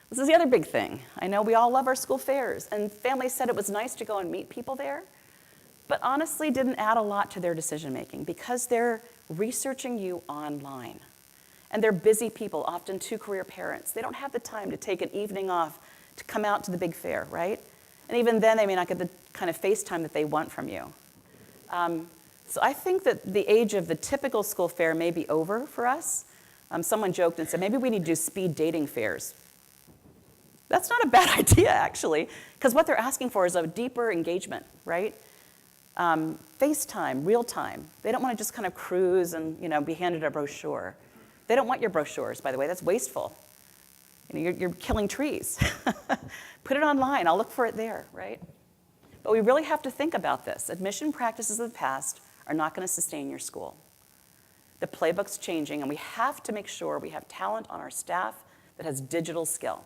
This is the other big thing. I know we all love our school fairs, and families said it was nice to go and meet people there, but honestly didn't add a lot to their decision making because they're researching you online. And they're busy people, often two-career parents. They don't have the time to take an evening off to come out to the big fair, right? And even then, they may not get the kind of face time that they want from you. So I think that the age of the typical school fair may be over for us. Someone joked and said, maybe we need to do speed dating fairs. That's not a bad idea, actually, because what they're asking for is a deeper engagement, right? FaceTime, real time. They don't want to just kind of cruise and be handed a brochure. They don't want your brochures, by the way. That's wasteful. You're killing trees. Put it online. I'll look for it there, right? But we really have to think about this. Admission practices of the past are not going to sustain your school. The playbook's changing, and we have to make sure we have talent on our staff that has digital skill.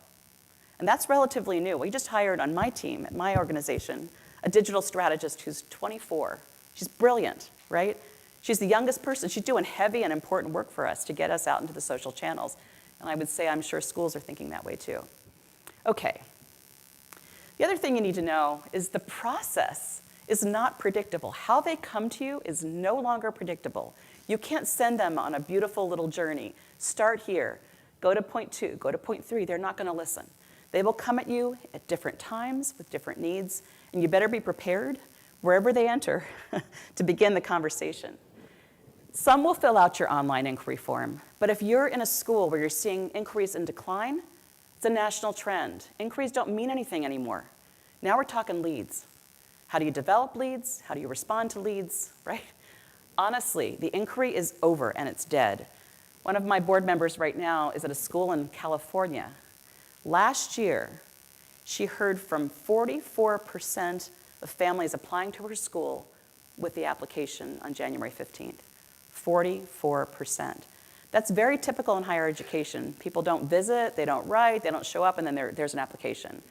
And that's relatively new. We just hired on my team, at my organization, a digital strategist who's 24. She's brilliant, right? She's the youngest person. She's doing heavy and important work for us to get us out into the social channels. And I would say I'm sure schools are thinking that way too. Okay. The other thing you need to know is the process is not predictable. How they come to you is no longer predictable. You can't send them on a beautiful little journey. Start here. Go to point 2. Go to point 3. They're not going to listen. They will come at you at different times with different needs, and you better be prepared wherever they enter to begin the conversation. Some will fill out your online inquiry form, but if you're in a school where you're seeing inquiries in decline, it's a national trend. Inquiries don't mean anything anymore. Now we're talking leads. How do you develop leads? How do you respond to leads, right? Honestly, the inquiry is over and it's dead. One of my board members right now is at a school in California. Last year, she heard from 44% of families applying to her school with the application on January 15th. 44%. That's very typical in higher education. People don't visit, they don't write, they don't show up, and then there's an application.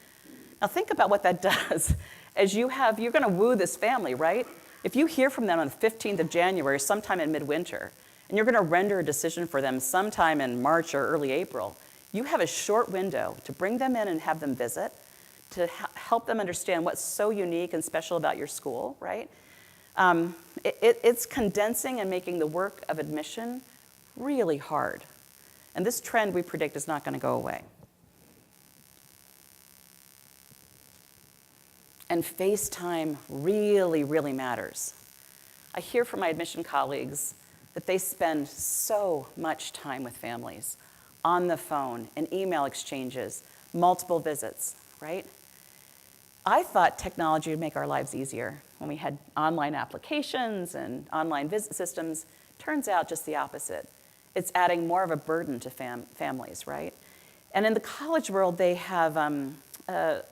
Now think about what that does. As you're going to woo this family, right? If you hear from them on the 15th of January, sometime in midwinter, and you're going to render a decision for them sometime in March or early April, you have a short window to bring them in and have them visit, to help them understand what's so unique and special about your school, right? It's condensing and making the work of admission really hard. And this trend, we predict, is not going to go away. And face time really, really matters. I hear from my admission colleagues that they spend so much time with families, on the phone, in email exchanges, multiple visits, right? I thought technology would make our lives easier when we had online applications and online visit systems. Turns out just the opposite. It's adding more of a burden to families, right? And in the college world, they have a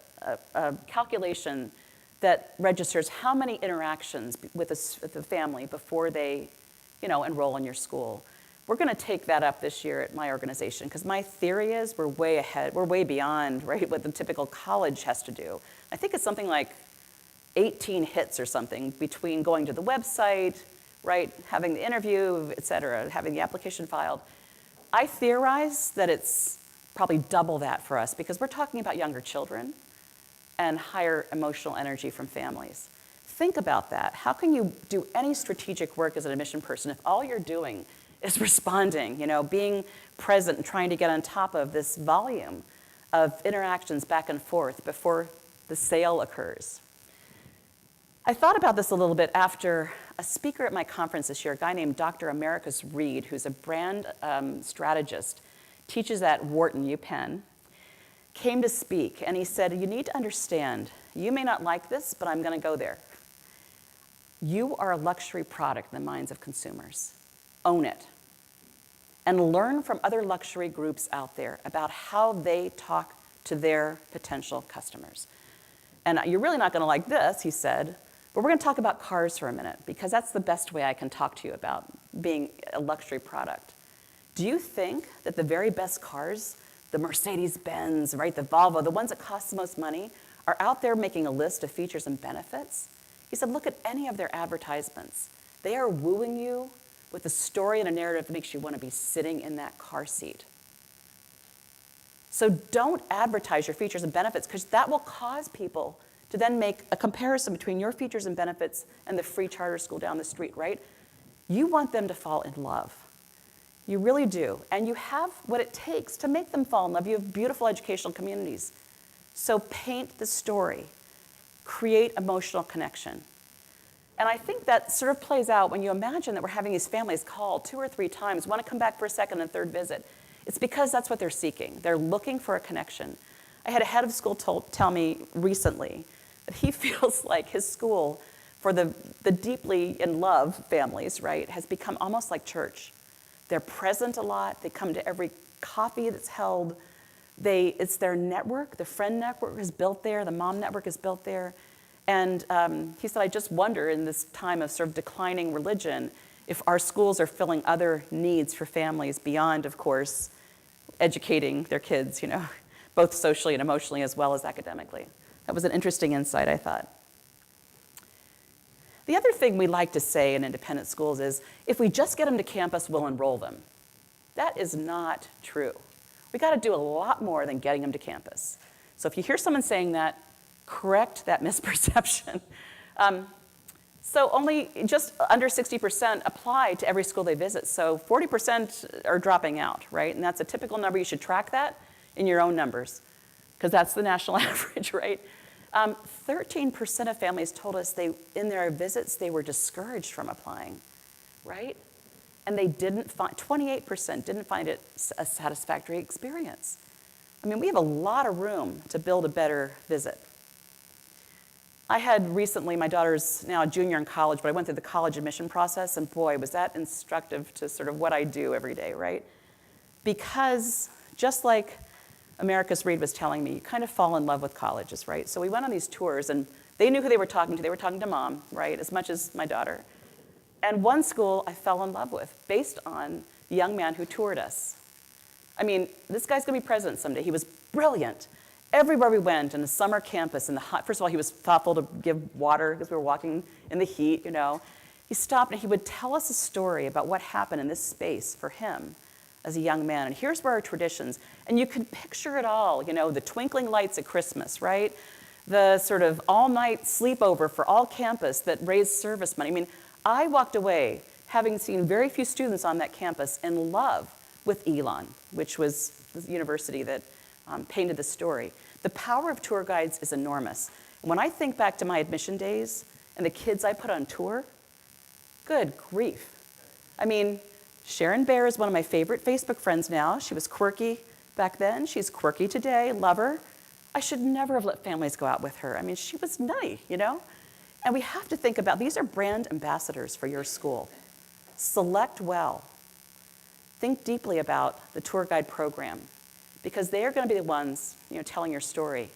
calculation that registers how many interactions with the family before they, enroll in your school. We're going to take that up this year at my organization because my theory is we're way ahead, we're way beyond, right, what the typical college has to do. I think it's something like 18 hits or something between going to the website, right, having the interview, et cetera, having the application filed. I theorize that it's probably double that for us because we're talking about younger children and higher emotional energy from families. Think about that. How can you do any strategic work as an admission person if all you're doing is responding, being present and trying to get on top of this volume of interactions back and forth before the sale occurs? I thought about this a little bit after a speaker at my conference this year, a guy named Dr. Americus Reed, who's a brand strategist, teaches at Wharton, UPenn, came to speak, and he said, you need to understand, you may not like this, but I'm going to go there. You are a luxury product in the minds of consumers. Own it. And learn from other luxury groups out there about how they talk to their potential customers. And you're really not going to like this, he said, but we're going to talk about cars for a minute, because that's the best way I can talk to you about being a luxury product. Do you think that the very best cars, the Mercedes-Benz, right, the Volvo, the ones that cost the most money, are out there making a list of features and benefits? He said, look at any of their advertisements. They are wooing you with a story and a narrative that makes you want to be sitting in that car seat. So don't advertise your features and benefits, because that will cause people to then make a comparison between your features and benefits and the free charter school down the street, right? You want them to fall in love. You really do. And you have what it takes to make them fall in love. You have beautiful educational communities. So paint the story. Create emotional connection. And I think that sort of plays out when you imagine that we're having these families call 2 or 3 times, want to come back for a second and third visit. It's because that's what they're seeking. They're looking for a connection. I had a head of school tell me recently that he feels like his school, for the deeply in love families, right, has become almost like church. They're present a lot. They come to every coffee that's held. It's their network. The friend network is built there. The mom network is built there. And he said, I just wonder in this time of sort of declining religion if our schools are filling other needs for families beyond, of course, educating their kids, both socially and emotionally as well as academically. That was an interesting insight, I thought. The other thing we like to say in independent schools is, if we just get them to campus, we'll enroll them. That is not true. We got to do a lot more than getting them to campus. So if you hear someone saying that, correct that misperception. So only just under 60% apply to every school they visit. So 40% are dropping out, right? And that's a typical number. You should track that in your own numbers, because that's the national average, right? 13% of families told us in their visits they were discouraged from applying, right? And 28% didn't find it a satisfactory experience. I mean, we have a lot of room to build a better visit. I had recently, my daughter's now a junior in college, but I went through the college admission process, and boy, was that instructive to sort of what I do every day, right? Because just like Americus Reed was telling me, you kind of fall in love with colleges, right? So we went on these tours, and they knew who they were talking to. They were talking to mom, right, as much as my daughter. And one school I fell in love with based on the young man who toured us. I mean, this guy's going to be president someday. He was brilliant. Everywhere we went in the summer campus, in the hot, first of all, he was thoughtful to give water because we were walking in the heat, He he stopped and he would tell us a story about what happened in this space for him as a young man. And here's where our traditions, and you can picture it all, you know, the twinkling lights at Christmas, right? The sort of all-night sleepover for all campus that raised service money. I mean, I walked away having seen very few students on that campus in love with Elon, which was the university that painted the story. The power of tour guides is enormous. And when I think back to my admission days and the kids I put on tour, good grief. I mean, Sharon Bear is one of my favorite Facebook friends now. She was quirky back then. She's quirky today, love her. I should never have let families go out with her. I mean, she was nutty, you know? And we have to think about, these are brand ambassadors for your school. Select well. Think deeply about the tour guide program, because they are going to be the ones, you know, telling your story.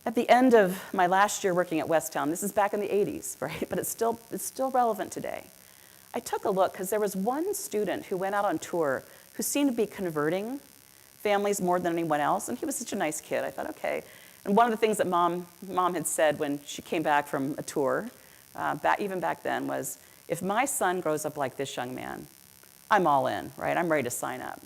At the end of my last year working at Westtown, this is back in the 80s, right? But it's still relevant today. I took a look because there was one student who went out on tour who seemed to be converting families more than anyone else, and he was such a nice kid. I thought, okay. And one of the things that mom had said when she came back from a tour, even back then, was, if my son grows up like this young man, I'm all in, right? I'm ready to sign up.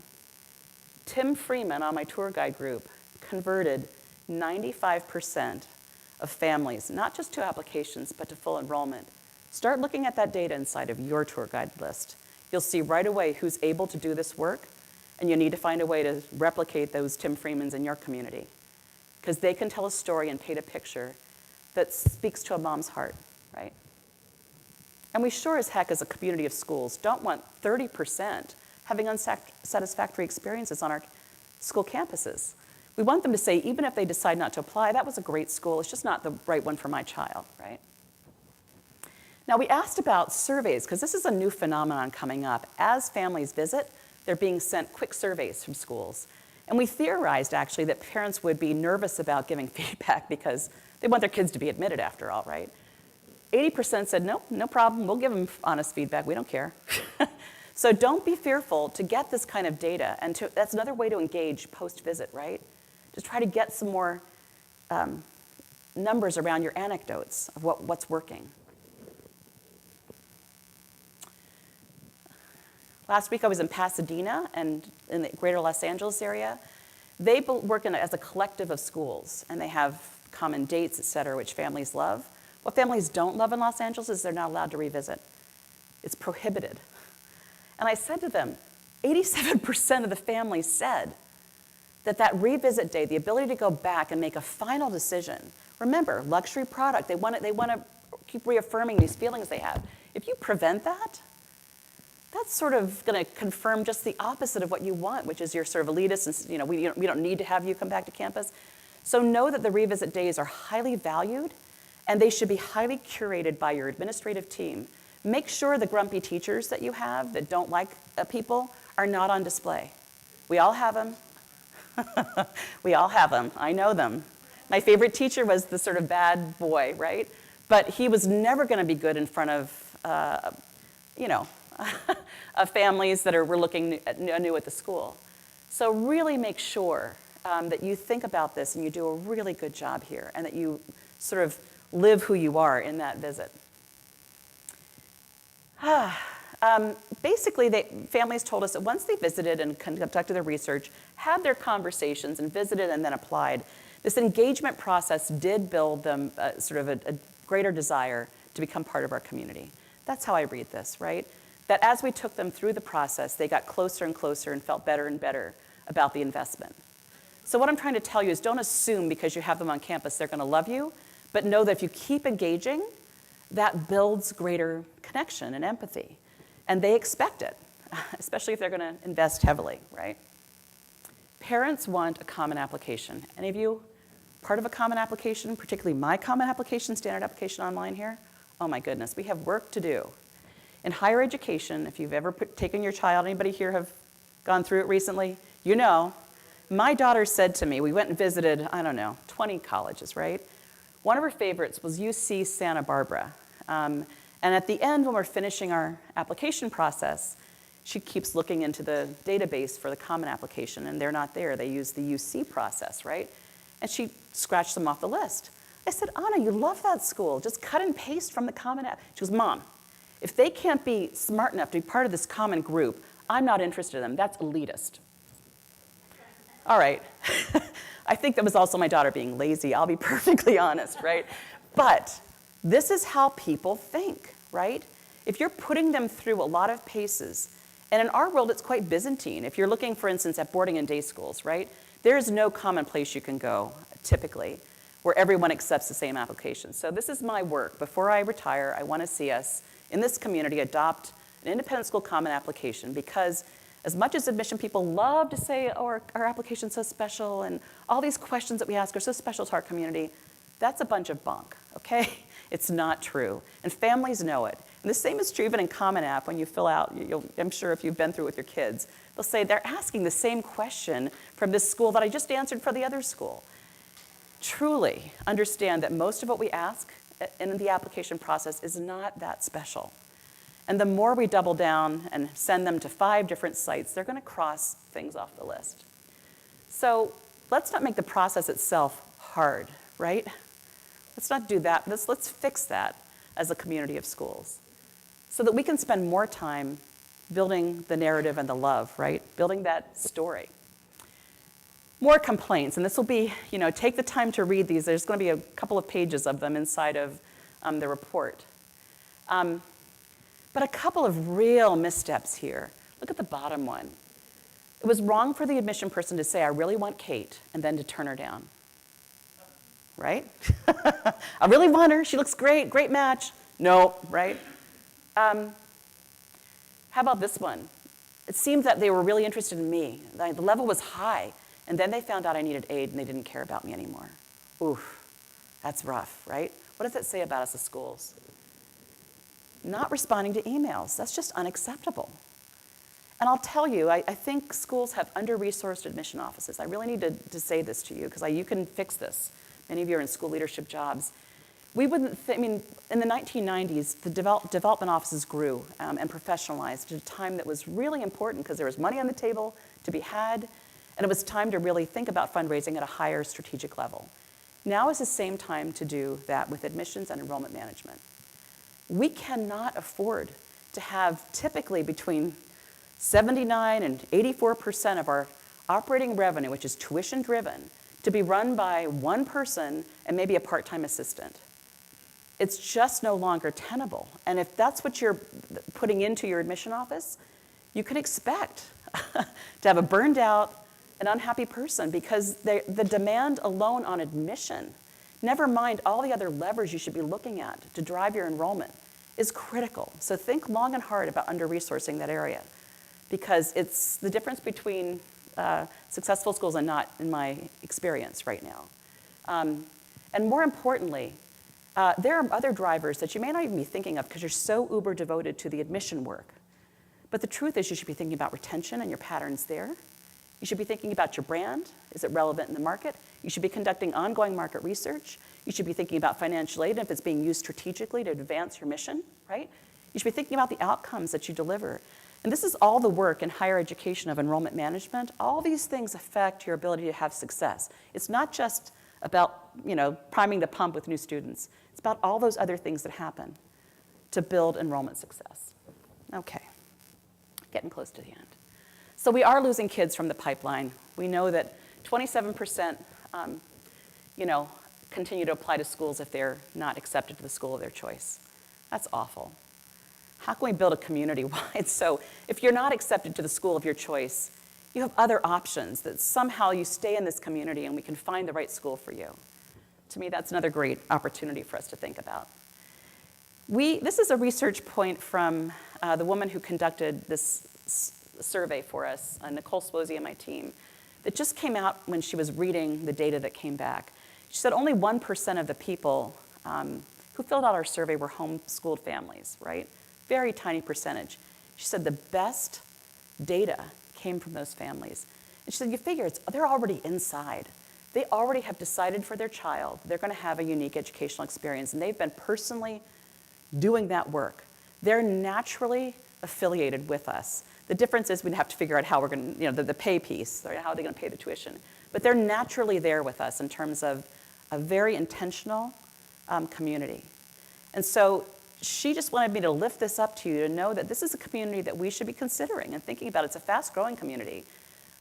Tim Freeman on my tour guide group converted 95% of families, not just to applications, but to full enrollment. Start looking at that data inside of your tour guide list. You'll see right away who's able to do this work, and you need to find a way to replicate those Tim Freemans in your community, because they can tell a story and paint a picture that speaks to a mom's heart, right? And we sure as heck, as a community of schools, don't want 30% having unsatisfactory experiences on our school campuses. We want them to say, even if they decide not to apply, that was a great school, it's just not the right one for my child, right? Now, we asked about surveys, because this is a new phenomenon coming up. As families visit, they're being sent quick surveys from schools. And we theorized, actually, that parents would be nervous about giving feedback because they want their kids to be admitted, after all, right? 80% said, no, no problem, we'll give them honest feedback, we don't care. So don't be fearful to get this kind of data, and that's another way to engage post-visit, right? Just try to get some more numbers around your anecdotes of what's working. Last week I was in Pasadena and in the greater Los Angeles area. They work as a collective of schools, and they have common dates, et cetera, which families love. What families don't love in Los Angeles is they're not allowed to revisit. It's prohibited. And I said to them, 87% of the families said that revisit day, the ability to go back and make a final decision, remember, luxury product, they want to keep reaffirming these feelings they have. If you prevent that, that's sort of going to confirm just the opposite of what you want, which is you're sort of elitist and, you know, we don't need to have you come back to campus. So know that the revisit days are highly valued, and they should be highly curated by your administrative team. Make sure the grumpy teachers that you have that don't like people are not on display. We all have them. We all have them. I know them. My favorite teacher was the sort of bad boy, right? But he was never going to be good in front of, you know, of families that were looking anew at the school. So really make sure that you think about this and you do a really good job here, and that you sort of live who you are in that visit. Basically, families told us that once they visited and conducted their research, had their conversations and visited and then applied, this engagement process did build them sort of a greater desire to become part of our community. That's how I read this, right? That as we took them through the process, they got closer and closer and felt better and better about the investment. So what I'm trying to tell you is, don't assume because you have them on campus they're going to love you, but know that if you keep engaging, that builds greater connection and empathy. And they expect it, especially if they're going to invest heavily, right? Parents want a common application. Any of you part of a common application, particularly my common application, standard application online here? Oh my goodness, we have work to do. In higher education, if you've ever taken your child, anybody here have gone through it recently? You know, my daughter said to me, we went and visited, I don't know, 20 colleges, right? One of her favorites was UC Santa Barbara. And at the end, when we're finishing our application process, she keeps looking into the database for the common application, and they're not there. They use the UC process, right? And she scratched them off the list. I said, Anna, you love that school. Just cut and paste from the common app. She goes, Mom, If they can't be smart enough to be part of this common group, I'm not interested in them. That's elitist. All right. I think that was also my daughter being lazy, I'll be perfectly honest, right? But this is how people think, right? If you're putting them through a lot of paces, and in our world, it's quite Byzantine. If you're looking, for instance, at boarding and day schools, right? There is no common place you can go, typically, where everyone accepts the same application. So this is my work. Before I retire, I want to see us, in this community, adopt an independent school common application, because as much as admission people love to say, oh, our application's so special, and all these questions that we ask are so special to our community, that's a bunch of bunk, okay? It's not true, and families know it. And the same is true even in Common App when you fill out, I'm sure if you've been through it with your kids, they'll say they're asking the same question from this school that I just answered for the other school. Truly understand that most of what we ask in the application process is not that special. And the more we double down and send them to 5 different sites, they're going to cross things off the list. So let's not make the process itself hard, right? Let's not do that. Let's fix that as a community of schools so that we can spend more time building the narrative and the love, right? Building that story. More complaints, and this will be, take the time to read these. There's going to be a couple of pages of them inside of the report. But a couple of real missteps here. Look at the bottom one. It was wrong for the admission person to say, I really want Kate, and then to turn her down. Right? I really want her. She looks great. Great match. No, right? How about this one? It seemed that they were really interested in me. The level was high, and then they found out I needed aid, and they didn't care about me anymore. Oof, that's rough, right? What does that say about us as schools? Not responding to emails. That's just unacceptable. And I'll tell you, I think schools have under-resourced admission offices. I really need to say this to you because you can fix this. Many of you are in school leadership jobs. We wouldn't, in the 1990s, the development offices grew and professionalized at a time that was really important because there was money on the table to be had, and it was time to really think about fundraising at a higher strategic level. Now is the same time to do that with admissions and enrollment management. We cannot afford to have typically between 79 and 84% of our operating revenue, which is tuition driven, to be run by one person and maybe a part-time assistant. It's just no longer tenable. And if that's what you're putting into your admission office, you can expect to have a burned out and unhappy person because the demand alone on admission, never mind all the other levers you should be looking at to drive your enrollment, is critical. So think long and hard about under-resourcing that area because it's the difference between successful schools and not, in my experience right now. And more importantly, there are other drivers that you may not even be thinking of because you're so uber devoted to the admission work. But the truth is you should be thinking about retention and your patterns there. You should be thinking about your brand. Is it relevant in the market? You should be conducting ongoing market research. You should be thinking about financial aid and if it's being used strategically to advance your mission, right? You should be thinking about the outcomes that you deliver. And this is all the work in higher education of enrollment management. All these things affect your ability to have success. It's not just about, priming the pump with new students. It's about all those other things that happen to build enrollment success. Okay, getting close to the end. So we are losing kids from the pipeline. We know that 27%, continue to apply to schools if they're not accepted to the school of their choice. That's awful. How can we build a community-wide? So if you're not accepted to the school of your choice, you have other options that somehow you stay in this community and we can find the right school for you. To me, that's another great opportunity for us to think about. This is a research point from the woman who conducted this survey for us, Nicole Swosey and my team, that just came out when she was reading the data that came back. She said only 1% of the people who filled out our survey were homeschooled families, right? Very tiny percentage. She said the best data came from those families. And she said, you figure they're already inside. They already have decided for their child they're going to have a unique educational experience, and they've been personally doing that work. They're naturally affiliated with us. The difference is we'd have to figure out how we're going to, the pay piece, or how are they going to pay the tuition. But they're naturally there with us in terms of a very intentional community. And so she just wanted me to lift this up to you to know that this is a community that we should be considering and thinking about. It's a fast-growing community.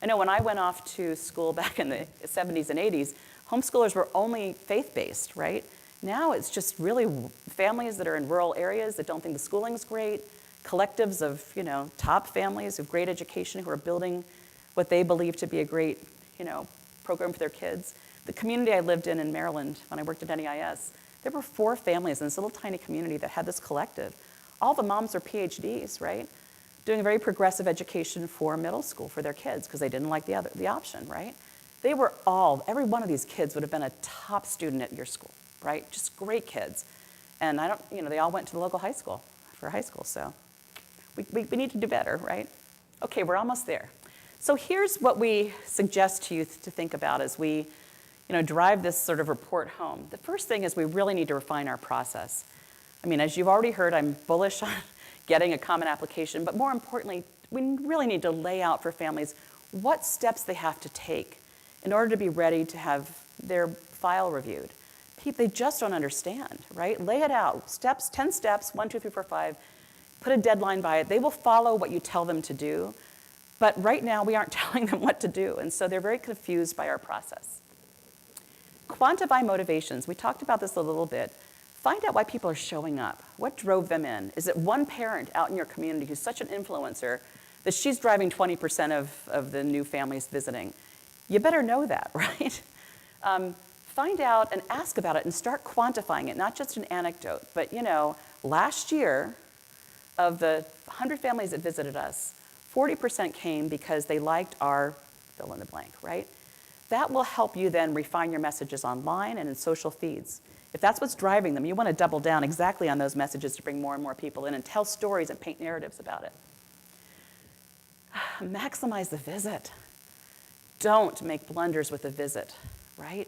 I know when I went off to school back in the 70s and 80s, homeschoolers were only faith-based, right? Now it's just really families that are in rural areas that don't think the schooling's great, collectives of, top families of great education who are building what they believe to be a great, program for their kids. The community I lived in Maryland when I worked at NEIS, there were 4 families in this little tiny community that had this collective. All the moms are PhDs, right? Doing a very progressive education for middle school for their kids because they didn't like the option, right? They were every one of these kids would have been a top student at your school, right? Just great kids. And they all went to the local high school for high school, so we need to do better, right? Okay, we're almost there. So here's what we suggest to you to think about as we drive this sort of report home. The first thing is we really need to refine our process. I mean, as you've already heard, I'm bullish on getting a common application, but more importantly, we really need to lay out for families what steps they have to take in order to be ready to have their file reviewed. They just don't understand, right? Lay it out, 10 steps, 1, 2, 3, 4, 5, put a deadline by it. They will follow what you tell them to do, but right now we aren't telling them what to do, and so they're very confused by our process. Quantify motivations. We talked about this a little bit. Find out why people are showing up. What drove them in? Is it one parent out in your community who's such an influencer that she's driving 20% of the new families visiting? You better know that, right? Find out and ask about it and start quantifying it, not just an anecdote, but last year of the 100 families that visited us, 40% came because they liked our fill in the blank, right? That will help you then refine your messages online and in social feeds. If that's what's driving them, you want to double down exactly on those messages to bring more and more people in and tell stories and paint narratives about it. Maximize the visit. Don't make blunders with the visit, right?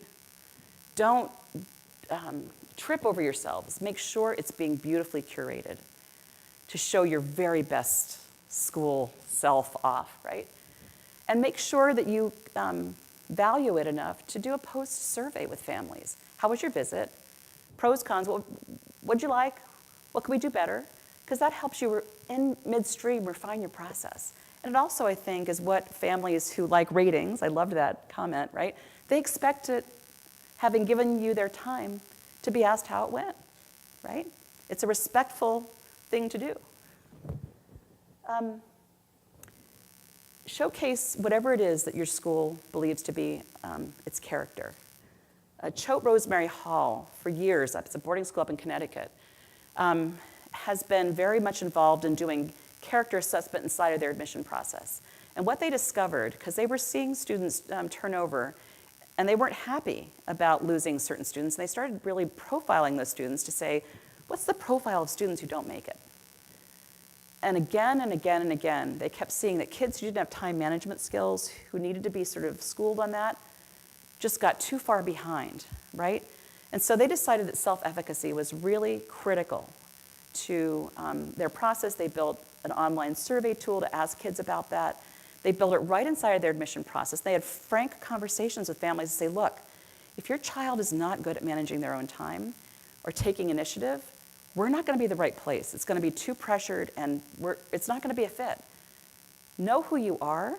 Don't trip over yourselves. Make sure it's being beautifully curated to show your very best school self off, right? And make sure that you value it enough to do a post-survey with families. How was your visit? Pros, cons, what'd you like? What can we do better? Because that helps you in midstream refine your process. And it also, I think, is what families who like ratings, I loved that comment, right? They expect it, having given you their time, to be asked how it went, right? It's a respectful thing to do. Showcase whatever it is that your school believes to be its character. Choate Rosemary Hall, for years, it's a boarding school up in Connecticut, has been very much involved in doing character assessment inside of their admission process. And what they discovered, because they were seeing students turn over, and they weren't happy about losing certain students, and they started really profiling those students to say, what's the profile of students who don't make it? And again and again and again, they kept seeing that kids who didn't have time management skills, who needed to be sort of schooled on that, just got too far behind, right? And so they decided that self-efficacy was really critical to their process. They built an online survey tool to ask kids about that. They built it right inside of their admission process. They had frank conversations with families to say, look, if your child is not good at managing their own time or taking initiative, we're not going to be the right place. It's going to be too pressured, and it's not going to be a fit. Know who you are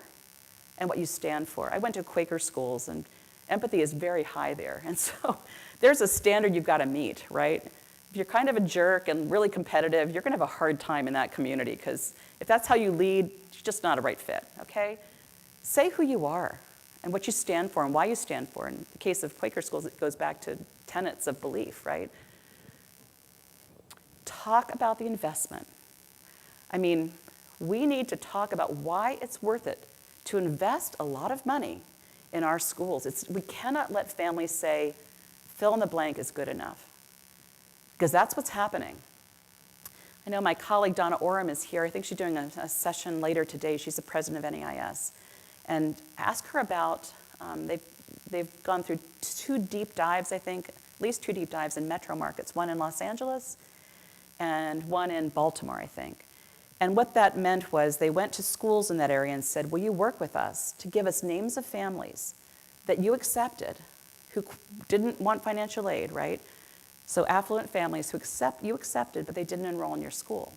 and what you stand for. I went to Quaker schools, and empathy is very high there. And so there's a standard you've got to meet, right? If you're kind of a jerk and really competitive, you're going to have a hard time in that community, because if that's how you lead, you're just not a right fit, okay? Say who you are and what you stand for and why you stand for. In the case of Quaker schools, it goes back to tenets of belief, right? Talk about the investment. I mean, we need to talk about why it's worth it to invest a lot of money in our schools. We cannot let families say, fill in the blank is good enough, because that's what's happening. I know my colleague Donna Oram is here. I think she's doing a session later today. She's the president of NEIS. And ask her about, they've gone through 2 deep dives, I think, at least 2 deep dives in metro markets, one in Los Angeles and one in Baltimore, I think. And what that meant was they went to schools in that area and said, will you work with us to give us names of families that you accepted who didn't want financial aid, right? So affluent families who you accepted, but they didn't enroll in your school.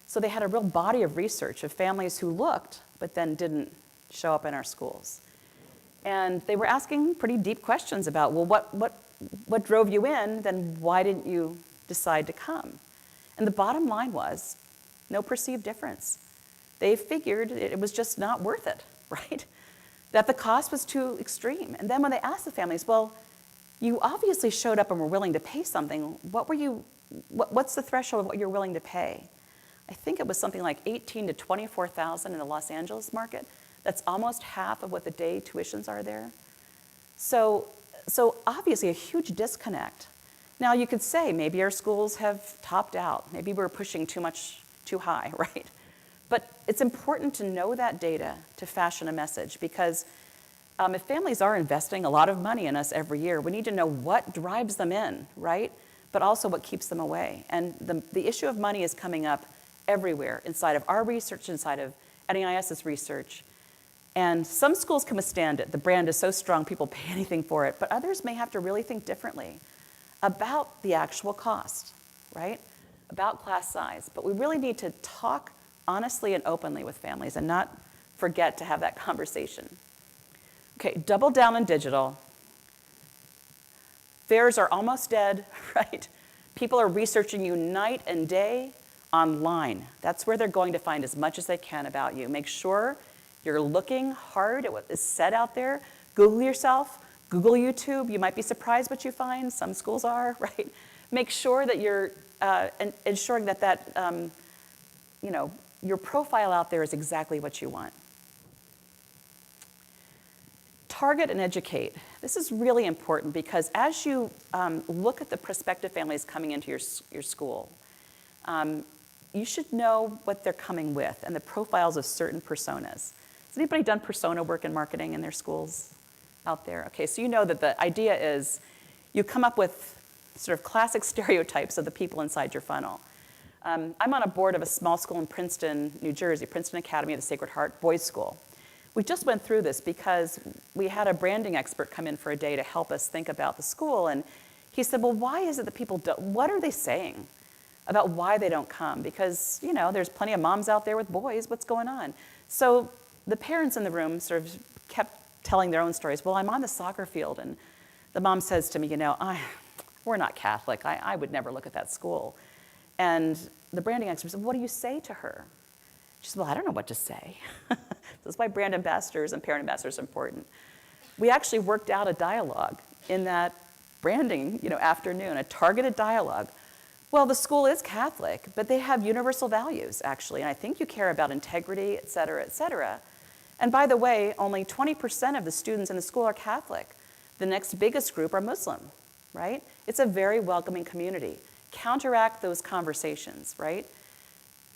So they had a real body of research of families who looked, but then didn't show up in our schools. And they were asking pretty deep questions about, well, what drove you in? Then why didn't you decide to come? And the bottom line was no perceived difference. They figured it was just not worth it, right? That the cost was too extreme. And then when they asked the families, well, you obviously showed up and were willing to pay something. What's the threshold of what you're willing to pay? I think it was something like $18,000 to $24,000 in the Los Angeles market. That's almost half of what the day tuitions are there. So obviously a huge disconnect. Now you could say maybe our schools have topped out. Maybe we're pushing too high, right? But it's important to know that data to fashion a message, because if families are investing a lot of money in us every year, we need to know what drives them in, right? But also what keeps them away. And the issue of money is coming up everywhere, inside of our research, inside of NAIS's research. And some schools can withstand it. The brand is so strong, people pay anything for it. But others may have to really think differently about the actual cost, right? About class size. But we really need to talk honestly and openly with families and not forget to have that conversation. Okay, double down on digital. Fairs are almost dead, right? People are researching you night and day online. That's where they're going to find as much as they can about you. Make sure you're looking hard at what is said out there. Google yourself, Google YouTube. You might be surprised what you find. Some schools are, right? Make sure that you're ensuring that your profile out there is exactly what you want. Target and educate. This is really important because as you look at the prospective families coming into your school, you should know what they're coming with and the profiles of certain personas. Has anybody done persona work in marketing in their schools out there? Okay, so you know that the idea is you come up with sort of classic stereotypes of the people inside your funnel. I'm on a board of a small school in Princeton, New Jersey, Princeton Academy of the Sacred Heart Boys School. We just went through this because we had a branding expert come in for a day to help us think about the school, and he said, well, why is it that people don't, what are they saying about why they don't come? Because, there's plenty of moms out there with boys, what's going on? So the parents in the room sort of kept telling their own stories. Well, I'm on the soccer field, and the mom says to me, we're not Catholic. I would never look at that school. And the branding expert said, what do you say to her? She said, well, I don't know what to say. That's why brand ambassadors and parent ambassadors are important. We actually worked out a dialogue in that branding afternoon, a targeted dialogue. Well, the school is Catholic, but they have universal values, actually. And I think you care about integrity, et cetera, et cetera. And by the way, only 20% of the students in the school are Catholic. The next biggest group are Muslim, right? It's a very welcoming community. Counteract those conversations, right?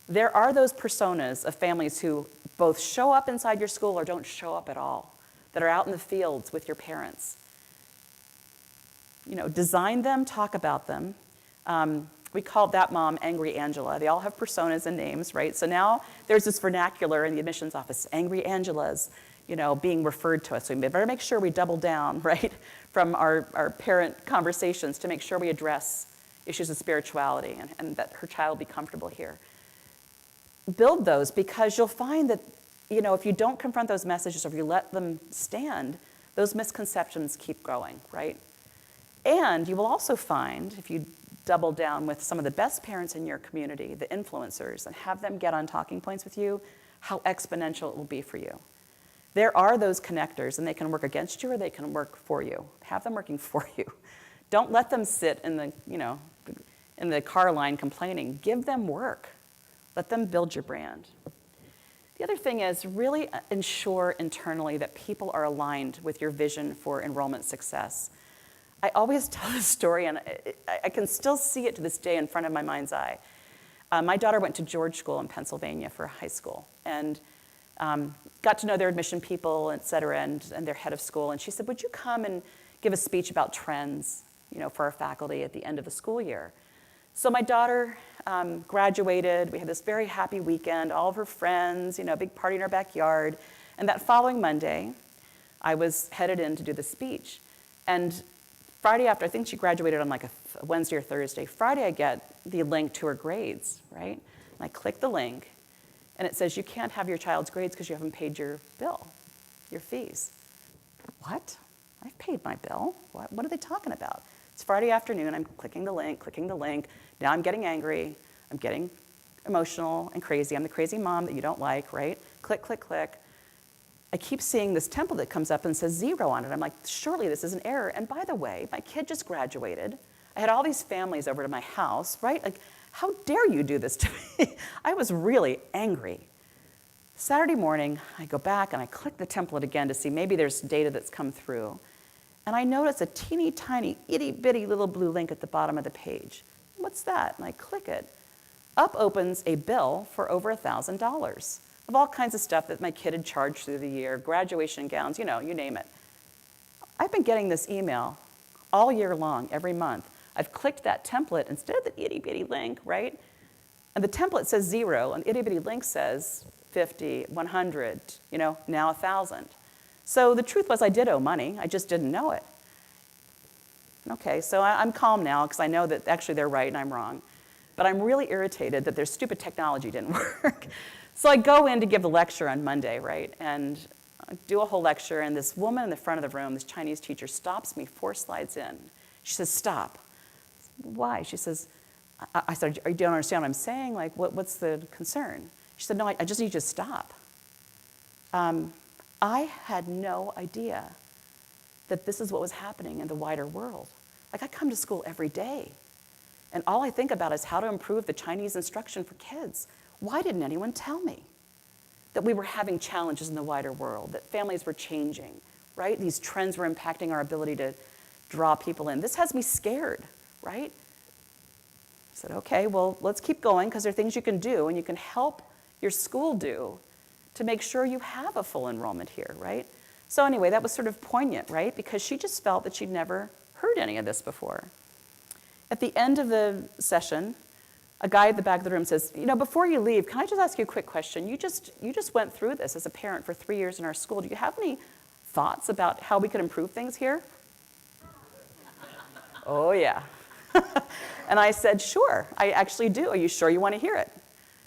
There are those personas of families who both show up inside your school or don't show up at all, that are out in the fields with your parents. Design them, talk about them. We called that mom Angry Angela. They all have personas and names, right? So now there's this vernacular in the admissions office, Angry Angelas, being referred to us. So we better make sure we double down, right, from our parent conversations to make sure we address issues of spirituality and that her child be comfortable here. Build those, because you'll find that, if you don't confront those messages or if you let them stand, those misconceptions keep growing, right? And you will also find, if you double down with some of the best parents in your community, the influencers, and have them get on talking points with you, how exponential it will be for you. There are those connectors, and they can work against you or they can work for you. Have them working for you. Don't let them sit in the car line complaining. Give them work. Let them build your brand. The other thing is really ensure internally that people are aligned with your vision for enrollment success. I always tell this story, and I can still see it to this day in front of my mind's eye. My daughter went to George School in Pennsylvania for high school, and got to know their admission people, et cetera, and their head of school. And she said, would you come and give a speech about trends, for our faculty at the end of the school year? So my daughter graduated. We had this very happy weekend, all of her friends, big party in our backyard. And that following Monday, I was headed in to do the speech. And Friday after, I think she graduated on like a Wednesday or Thursday. Friday, I get the link to her grades, right? And I click the link, and it says, you can't have your child's grades because you haven't paid your bill, your fees. What? I've paid my bill. What are they talking about? It's Friday afternoon. I'm clicking the link. Now I'm getting angry. I'm getting emotional and crazy. I'm the crazy mom that you don't like, right? Click, click, click. I keep seeing this template that comes up and says 0 on it. I'm like, surely this is an error. And by the way, my kid just graduated. I had all these families over to my house, right? Like, how dare you do this to me? I was really angry. Saturday morning, I go back and I click the template again to see maybe there's data that's come through. And I notice a teeny tiny, itty bitty little blue link at the bottom of the page. What's that? And I click it. Up opens a bill for over $1,000 of all kinds of stuff that my kid had charged through the year, graduation gowns, you name it. I've been getting this email all year long, every month. I've clicked that template instead of the itty bitty link, right? And the template says 0, and the itty bitty link says 50, 100, now 1,000. So the truth was I did owe money, I just didn't know it. Okay, so I'm calm now because I know that actually they're right and I'm wrong. But I'm really irritated that their stupid technology didn't work. So I go in to give the lecture on Monday, right? And I do a whole lecture, and this woman in the front of the room, this Chinese teacher, stops me 4 slides in. She says, stop. Why? She says, I said, you don't understand what I'm saying? Like, what's the concern? She said, no, I just need you to stop. I had no idea that this is what was happening in the wider world. Like, I come to school every day, and all I think about is how to improve the Chinese instruction for kids. Why didn't anyone tell me that we were having challenges in the wider world, that families were changing, right? These trends were impacting our ability to draw people in. This has me scared, right? I said, okay, well, let's keep going because there are things you can do and you can help your school do to make sure you have a full enrollment here, right? So anyway, that was sort of poignant, right? Because she just felt that she'd never heard any of this before. At the end of the session, a guy at the back of the room says, before you leave, can I just ask you a quick question? You just went through this as a parent for 3 years in our school. Do you have any thoughts about how we could improve things here? Oh, yeah. And I said, sure, I actually do. Are you sure you want to hear it?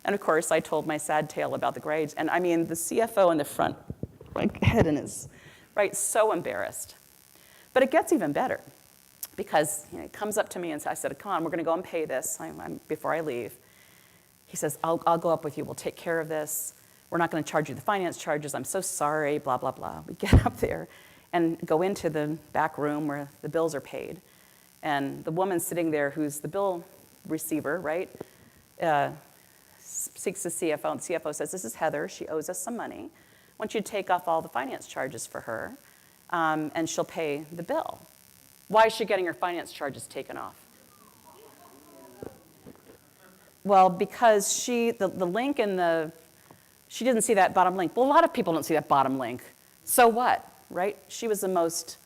And of course, I told my sad tale about the grades. And I mean, the CFO in the front, like, head in his, right, so embarrassed. But it gets even better. Because he comes up to me and I said, come on, we're going to go and pay this before I leave. He says, I'll go up with you. We'll take care of this. We're not going to charge you the finance charges. I'm so sorry, blah, blah, blah. We get up there and go into the back room where the bills are paid. And the woman sitting there who's the bill receiver, right, seeks the CFO. And the CFO says, this is Heather. She owes us some money. I want you to take off all the finance charges for her, and she'll pay the bill. Why is she getting her finance charges taken off? Well, because the link in she didn't see that bottom link. Well, a lot of people don't see that bottom link. So what, right? She was the most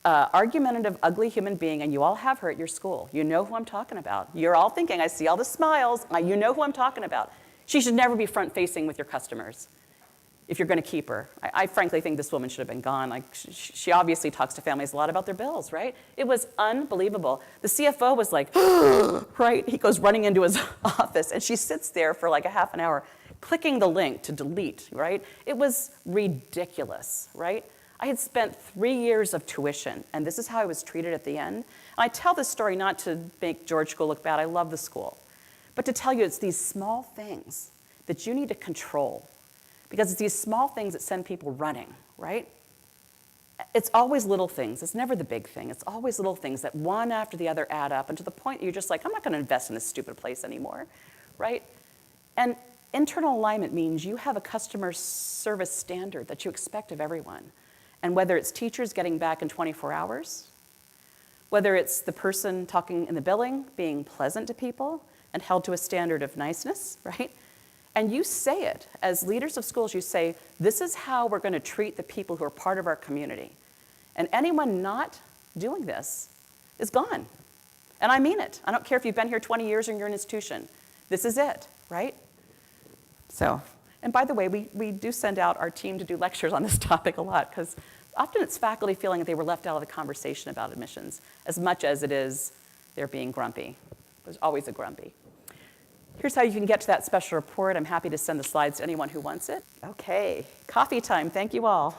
argumentative, ugly human being, and you all have her at your school. You know who I'm talking about. You're all thinking, I see all the smiles. You know who I'm talking about. She should never be front-facing with your customers if you're going to keep her. I frankly think this woman should have been gone. Like, she obviously talks to families a lot about their bills, right? It was unbelievable. The CFO was like, right? He goes running into his office, and she sits there for like a half an hour clicking the link to delete, right? It was ridiculous, right? I had spent 3 years of tuition, and this is how I was treated at the end. And I tell this story not to make George School look bad. I love the school. But to tell you it's these small things that you need to control, because it's these small things that send people running, right? It's always little things. It's never the big thing. It's always little things that one after the other add up, and to the point you're just like, I'm not going to invest in this stupid place anymore, right? And internal alignment means you have a customer service standard that you expect of everyone. And whether it's teachers getting back in 24 hours, whether it's the person talking in the billing, being pleasant to people and held to a standard of niceness, right? And you say it, as leaders of schools, you say, this is how we're going to treat the people who are part of our community. And anyone not doing this is gone. And I mean it. I don't care if you've been here 20 years or you're an institution. This is it, right? So, and by the way, we do send out our team to do lectures on this topic a lot, because Often it's faculty feeling that they were left out of the conversation about admissions, as much as it is they're being grumpy. There's always a grumpy. Here's how you can get to that special report. I'm happy to send the slides to anyone who wants it. Okay, coffee time. Thank you all.